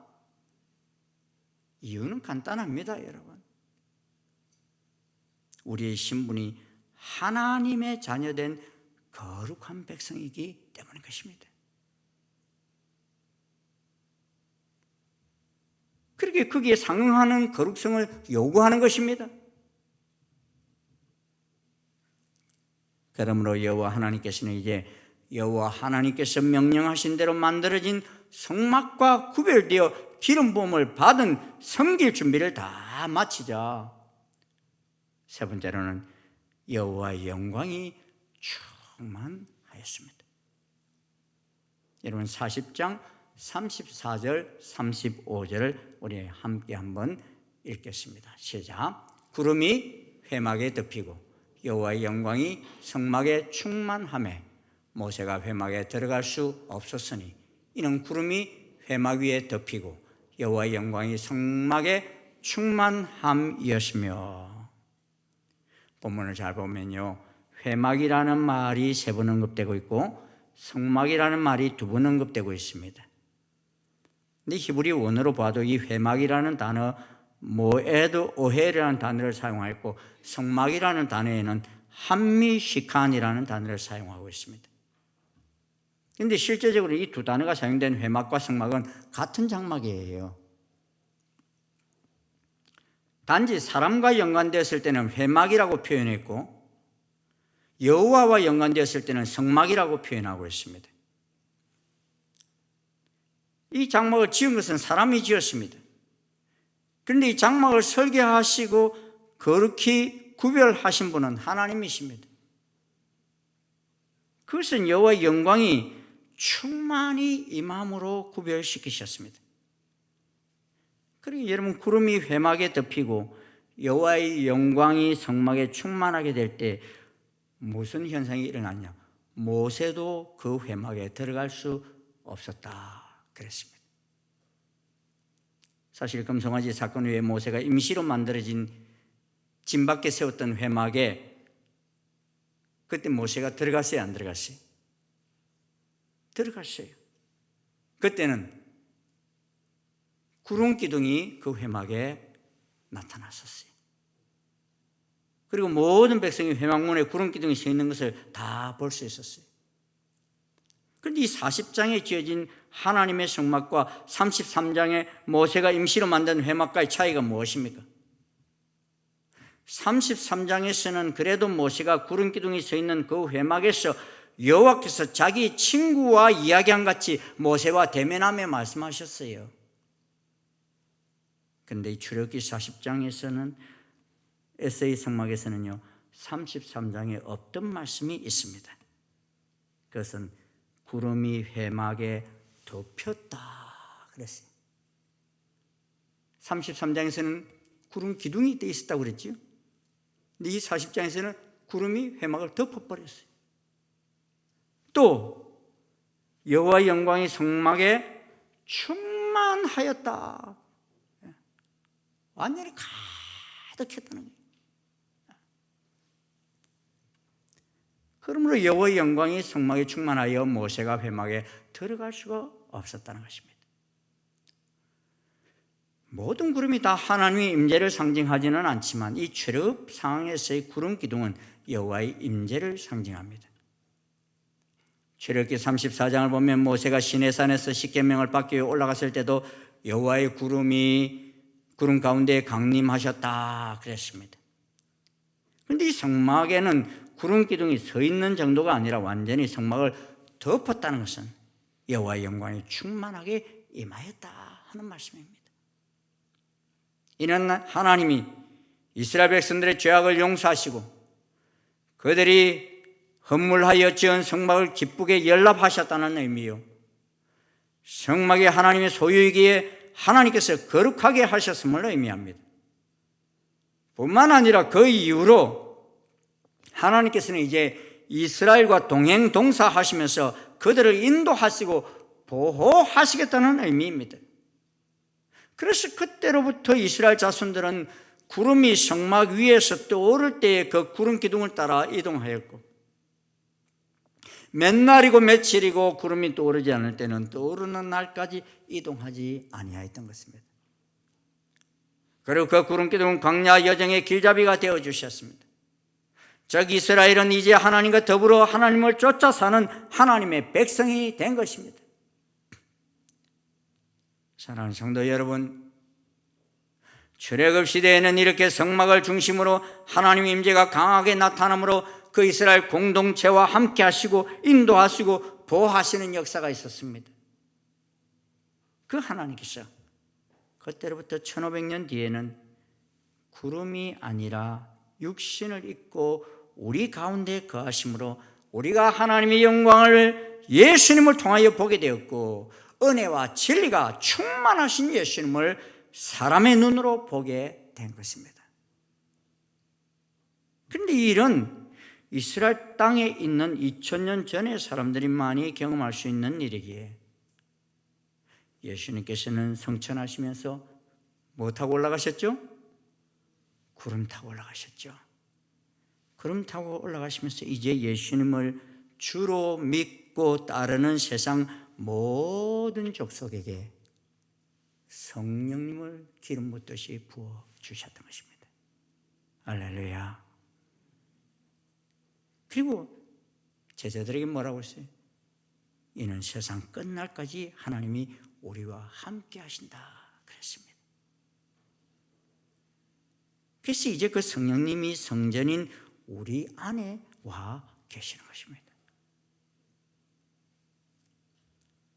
이유는 간단합니다, 여러분. 우리의 신분이 하나님의 자녀된 거룩한 백성이기 때문인 것입니다. 그렇게 거기에 상응하는 거룩성을 요구하는 것입니다. 그러므로 여호와 하나님께서는 이제 여호와 하나님께서 명령하신 대로 만들어진 성막과 구별되어 기름 부음을 받은 섬길 준비를 다 마치자 세 번째로는 여호와의 영광이 충만하였습니다. 여러분 40장 34절 35절을 우리 함께 한번 읽겠습니다. 시작. 구름이 회막에 덮이고 여호와의 영광이 성막에 충만하매 모세가 회막에 들어갈 수 없었으니 이는 구름이 회막 위에 덮이고 여호와의 영광이 성막에 충만함이었으며. 본문을 잘 보면요, 회막이라는 말이 세 번 언급되고 있고 성막이라는 말이 두 번 언급되고 있습니다. 근데 히브리 원어로 봐도 이 회막이라는 단어 모에드 오헬이라는 단어를 사용하였고 성막이라는 단어에는 함미시칸이라는 단어를 사용하고 있습니다. 그런데 실제적으로 이 두 단어가 사용된 회막과 성막은 같은 장막이에요. 단지 사람과 연관되었을 때는 회막이라고 표현했고 여호와와 연관되었을 때는 성막이라고 표현하고 있습니다. 이 장막을 지은 것은 사람이 지었습니다. 그런데 이 장막을 설계하시고 거룩히 구별하신 분은 하나님이십니다. 그것은 여호와의 영광이 충만히 임함으로 구별시키셨습니다. 그리고 여러분, 구름이 회막에 덮이고 여호와의 영광이 성막에 충만하게 될 때 무슨 현상이 일어났냐? 모세도 그 회막에 들어갈 수 없었다 그랬습니다. 사실 금송아지 사건 후에 모세가 임시로 만들어진 진 밖에 세웠던 회막에 그때 모세가 들어갔어요, 안 들어갔어요? 들어갔어요. 그때는 구름 기둥이 그 회막에 나타났었어요. 그리고 모든 백성이 회막문에 구름 기둥이 서 있는 것을 다 볼 수 있었어요. 그런데 이 40장에 지어진 하나님의 성막과 33장에 모세가 임시로 만든 회막과의 차이가 무엇입니까? 33장에서는 그래도 모세가 구름 기둥이 서 있는 그 회막에서 여호와께서 자기 친구와 이야기한 같이 모세와 대면하며 말씀하셨어요. 그런데 이 출애굽기 40장에서는 에세이 성막에서는요 33장에 없던 말씀이 있습니다. 그것은 구름이 회막에 덮였다 그랬어요. 33장에서는 구름 기둥이 돼 있었다고 그랬죠. 근데 이 40장에서는 구름이 회막을 덮어버렸어요. 또 여호와의 영광이 성막에 충만하였다. 완전히 가득했다는 거예요. 그러므로 여호와의 영광이 성막에 충만하여 모세가 회막에 들어갈 수가 없었다는 것입니다. 모든 구름이 다 하나님의 임재를 상징하지는 않지만 이 출애굽 상황에서의 구름 기둥은 여호와의 임재를 상징합니다. 출애굽기 34장을 보면 모세가 시내산에서 십계명을 받기 위해 올라갔을 때도 여호와의 구름이 구름 가운데 강림하셨다 그랬습니다. 그런데 이 성막에는 구름 기둥이 서 있는 정도가 아니라 완전히 성막을 덮었다는 것은 여호와의 영광이 충만하게 임하였다 하는 말씀입니다. 이는 하나님이 이스라엘 백성들의 죄악을 용서하시고 그들이 헌물하여 지은 성막을 기쁘게 연락하셨다는 의미요, 성막이 하나님의 소유이기에 하나님께서 거룩하게 하셨음을 의미합니다. 뿐만 아니라 그 이후로 하나님께서는 이제 이스라엘과 동행 동사하시면서 그들을 인도하시고 보호하시겠다는 의미입니다. 그래서 그때로부터 이스라엘 자손들은 구름이 성막 위에서 떠오를 때에 그 구름 기둥을 따라 이동하였고, 몇 날이고 며칠이고 구름이 떠오르지 않을 때는 떠오르는 날까지 이동하지 아니하였던 것입니다. 그리고 그 구름 기둥은 광야 여정의 길잡이가 되어 주셨습니다. 즉 이스라엘은 이제 하나님과 더불어 하나님을 쫓아 사는 하나님의 백성이 된 것입니다. 사랑하는 성도 여러분, 출애굽 시대에는 이렇게 성막을 중심으로 하나님의 임재가 강하게 나타나므로 그 이스라엘 공동체와 함께 하시고 인도하시고 보호하시는 역사가 있었습니다. 그 하나님께서 그때로부터 1500년 뒤에는 구름이 아니라 육신을 입고 우리 가운데 거하심으로 우리가 하나님의 영광을 예수님을 통하여 보게 되었고, 은혜와 진리가 충만하신 예수님을 사람의 눈으로 보게 된 것입니다. 그런데 이 일은 이스라엘 땅에 있는 2000년 전의 사람들이 많이 경험할 수 있는 일이기에 예수님께서는 성천하시면서 뭐 타고 올라가셨죠? 구름 타고 올라가셨죠. 구름 타고 올라가시면서 이제 예수님을 주로 믿고 따르는 세상 모든 족속에게 성령님을 기름 붓듯이 부어 주셨던 것입니다. 할렐루야. 그리고 제자들에게 뭐라고 했어요? 이는 세상 끝날까지 하나님이 우리와 함께 하신다 그랬습니다. 그래서 이제 그 성령님이 성전인 우리 안에 와 계시는 것입니다.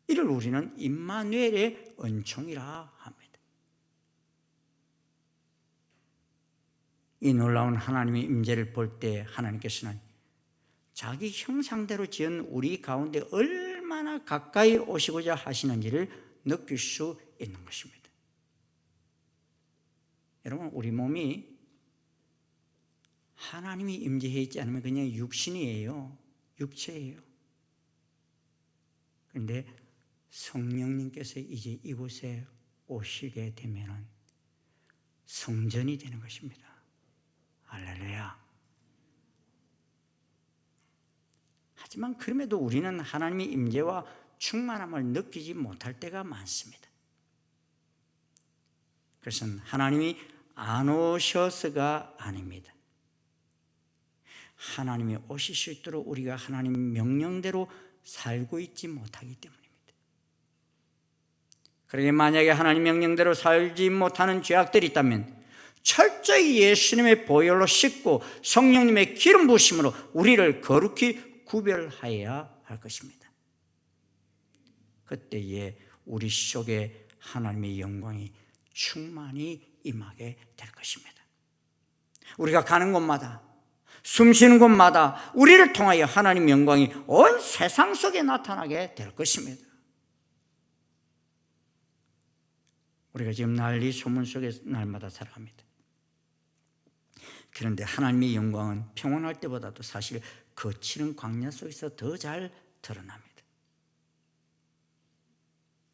이를 우리는 임마누엘의 은총이라 합니다. 이 놀라운 하나님의 임재를 볼 때 하나님께서는 자기 형상대로 지은 우리 가운데 얼마나 가까이 오시고자 하시는지를 느낄 수 있는 것입니다. 여러분, 우리 몸이 하나님이 임재해 있지 않으면 그냥 육신이에요. 육체예요. 그런데 성령님께서 이제 이곳에 오시게 되면 성전이 되는 것입니다. 할렐루야. 하지만 그럼에도 우리는 하나님의 임재와 충만함을 느끼지 못할 때가 많습니다. 그것은 하나님이 안 오셔서가 아닙니다. 하나님이 오실 수 있도록 우리가 하나님 명령대로 살고 있지 못하기 때문입니다. 그러게 만약에 하나님 명령대로 살지 못하는 죄악들이 있다면 철저히 예수님의 보혈로 씻고 성령님의 기름 부으심으로 우리를 거룩히 구별하여야 할 것입니다. 그때에 우리 속에 하나님의 영광이 충만히 임하게 될 것입니다. 우리가 가는 곳마다, 숨 쉬는 곳마다 우리를 통하여 하나님의 영광이 온 세상 속에 나타나게 될 것입니다. 우리가 지금 난리 소문 속에 날마다 살아갑니다. 그런데 하나님의 영광은 평온할 때보다도 사실 거칠은 광야 속에서 더 잘 드러납니다.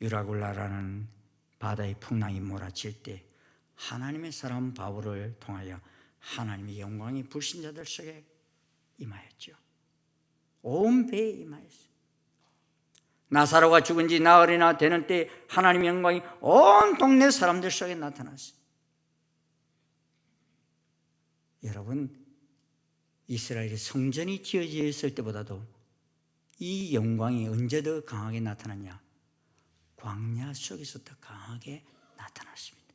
유라굴라라는 바다의 풍랑이 몰아칠 때 하나님의 사람 바울을 통하여 하나님의 영광이 불신자들 속에 임하였죠. 온 배에 임하였어요. 나사로가 죽은 지 나흘이나 되는 때 하나님의 영광이 온 동네 사람들 속에 나타났어요. 여러분, 이스라엘의 성전이 지어져 있을 때보다도 이 영광이 언제 더 강하게 나타났냐? 광야 속에서 더 강하게 나타났습니다.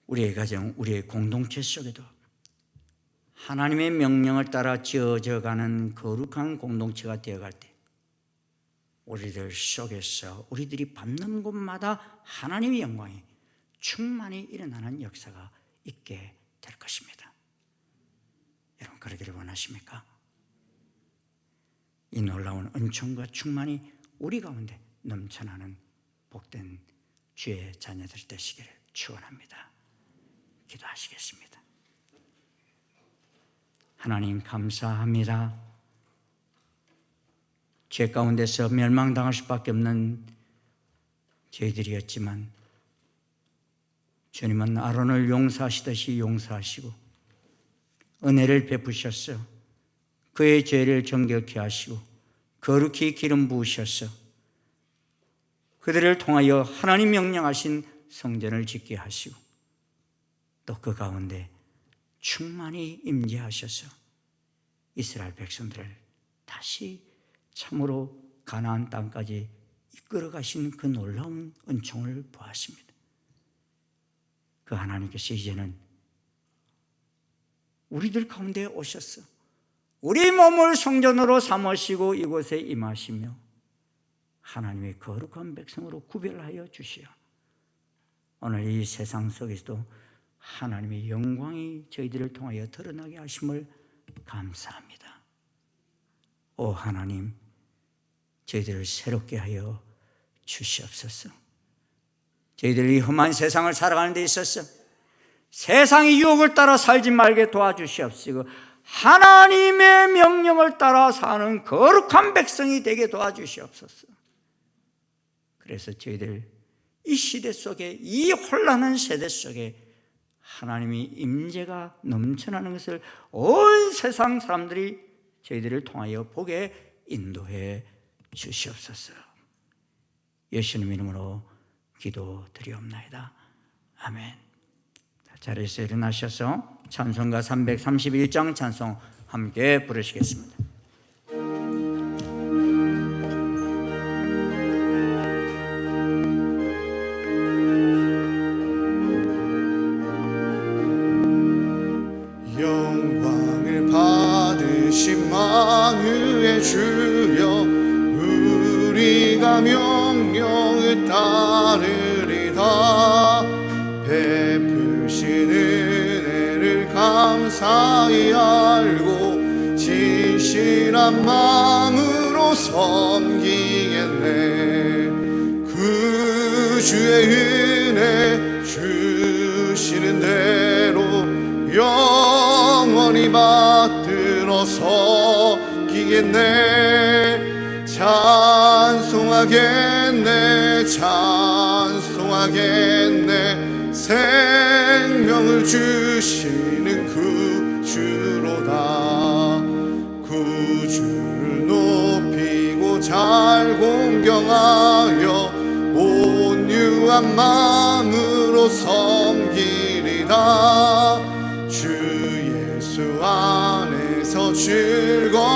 우리의 가정, 우리의 공동체 속에도 하나님의 명령을 따라 지어져가는 거룩한 공동체가 되어갈 때 우리들 속에서 우리들이 밟는 곳마다 하나님의 영광이 충만히 일어나는 역사가 있게 될 것입니다. 여러분, 그러기를 원하십니까? 이 놀라운 은총과 충만이 우리 가운데 넘쳐나는 복된 주의 자녀들 되시기를 축원합니다. 기도하시겠습니다. 하나님, 감사합니다. 죄 가운데서 멸망당할 수밖에 없는 저희들이었지만 주님은 아론을 용서하시듯이 용서하시고 은혜를 베푸셨어. 그의 죄를 정결케 하시고 거룩히 기름 부으셨어. 그들을 통하여 하나님 명령하신 성전을 짓게 하시고 또 그 가운데 충만히 임재하셔서 이스라엘 백성들을 다시 참으로 가나안 땅까지 이끌어 가신 그 놀라운 은총을 보았습니다. 그 하나님께서 이제는 우리들 가운데 오셔서 우리 몸을 성전으로 삼으시고 이곳에 임하시며 하나님의 거룩한 백성으로 구별하여 주시어 오늘 이 세상 속에서도 하나님의 영광이 저희들을 통하여 드러나게 하심을 감사합니다. 오 하나님, 저희들을 새롭게 하여 주시옵소서. 저희들이 험한 세상을 살아가는 데 있어서 세상의 유혹을 따라 살지 말게 도와주시옵시고 하나님의 명령을 따라 사는 거룩한 백성이 되게 도와주시옵소서. 그래서 저희들 이 시대 속에, 이 혼란한 세대 속에 하나님의 임재가 넘쳐나는 것을 온 세상 사람들이 저희들을 통하여 보게 인도해 주시옵소서. 예수님 이름으로 기도드리옵나이다. 아멘. 자리에서 일어나셔서 찬송가 331장 찬송 함께 부르시겠습니다. 영광을 받으신 만유의 주여, 우리가 명령을 따르리다. 베푸신 은혜를 감사히 알고 진실한 마음으로 섬기겠네. 그 주의 은혜 주시는 대로 영원히 받들어 섬기겠네. 찬송하겠네, 찬송하겠네. 생명을 주시는 그 주로다. 그 주를 높이고 잘 공경하여 온유한 마음으로 섬기리다. 주 예수 안에서 즐거워하며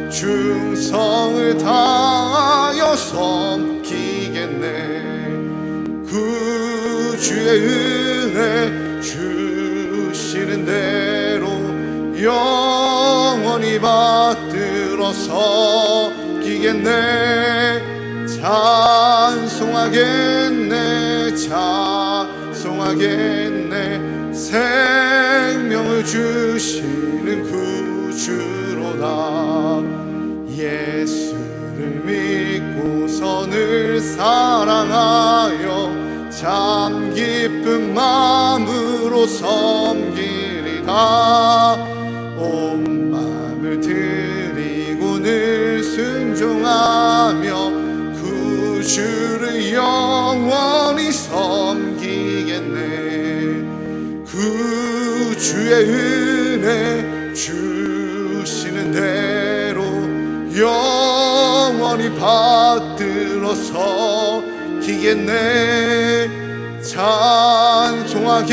충성을 다하여 섬기겠네. 그 주의 은혜 주시는 대로 영원히 받들어 섬기겠네. 찬송하겠네, 찬송하겠네. 생명을 주시는 그 주로다. 예수를 믿고서 늘 사랑하여 참 기쁜 마음으로 섬기리다. 온 마음을 드리고 늘 순종하며 그 주를 영원히 섬기겠네. 그 주의 은혜 주시는 대로 영원히 받들어 섬기겠네. 찬송하겠네,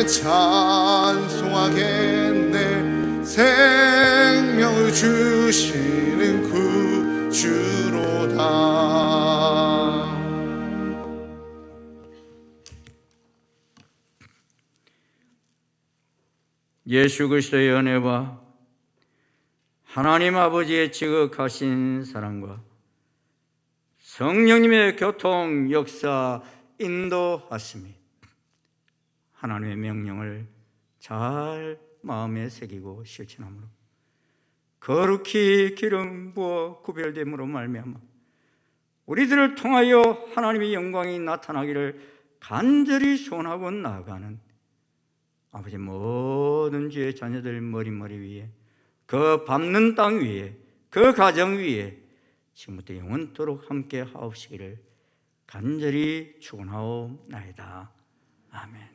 찬송하겠네. 생명을 주시는 그 주로다. 예수 그리스도의 은혜와 하나님 아버지의 지극하신 사랑과 성령님의 교통, 역사, 인도하심이 하나님의 명령을 잘 마음에 새기고 실천함으로 거룩히 기름 부어 구별됨으로 말미암아 우리들을 통하여 하나님의 영광이 나타나기를 간절히 소원하고 나아가는 아버지 모든 주의 자녀들 머리 위에, 그 밟는 땅 위에, 그 가정 위에 지금부터 영원토록 함께 하옵시기를 간절히 축원하옵나이다. 아멘.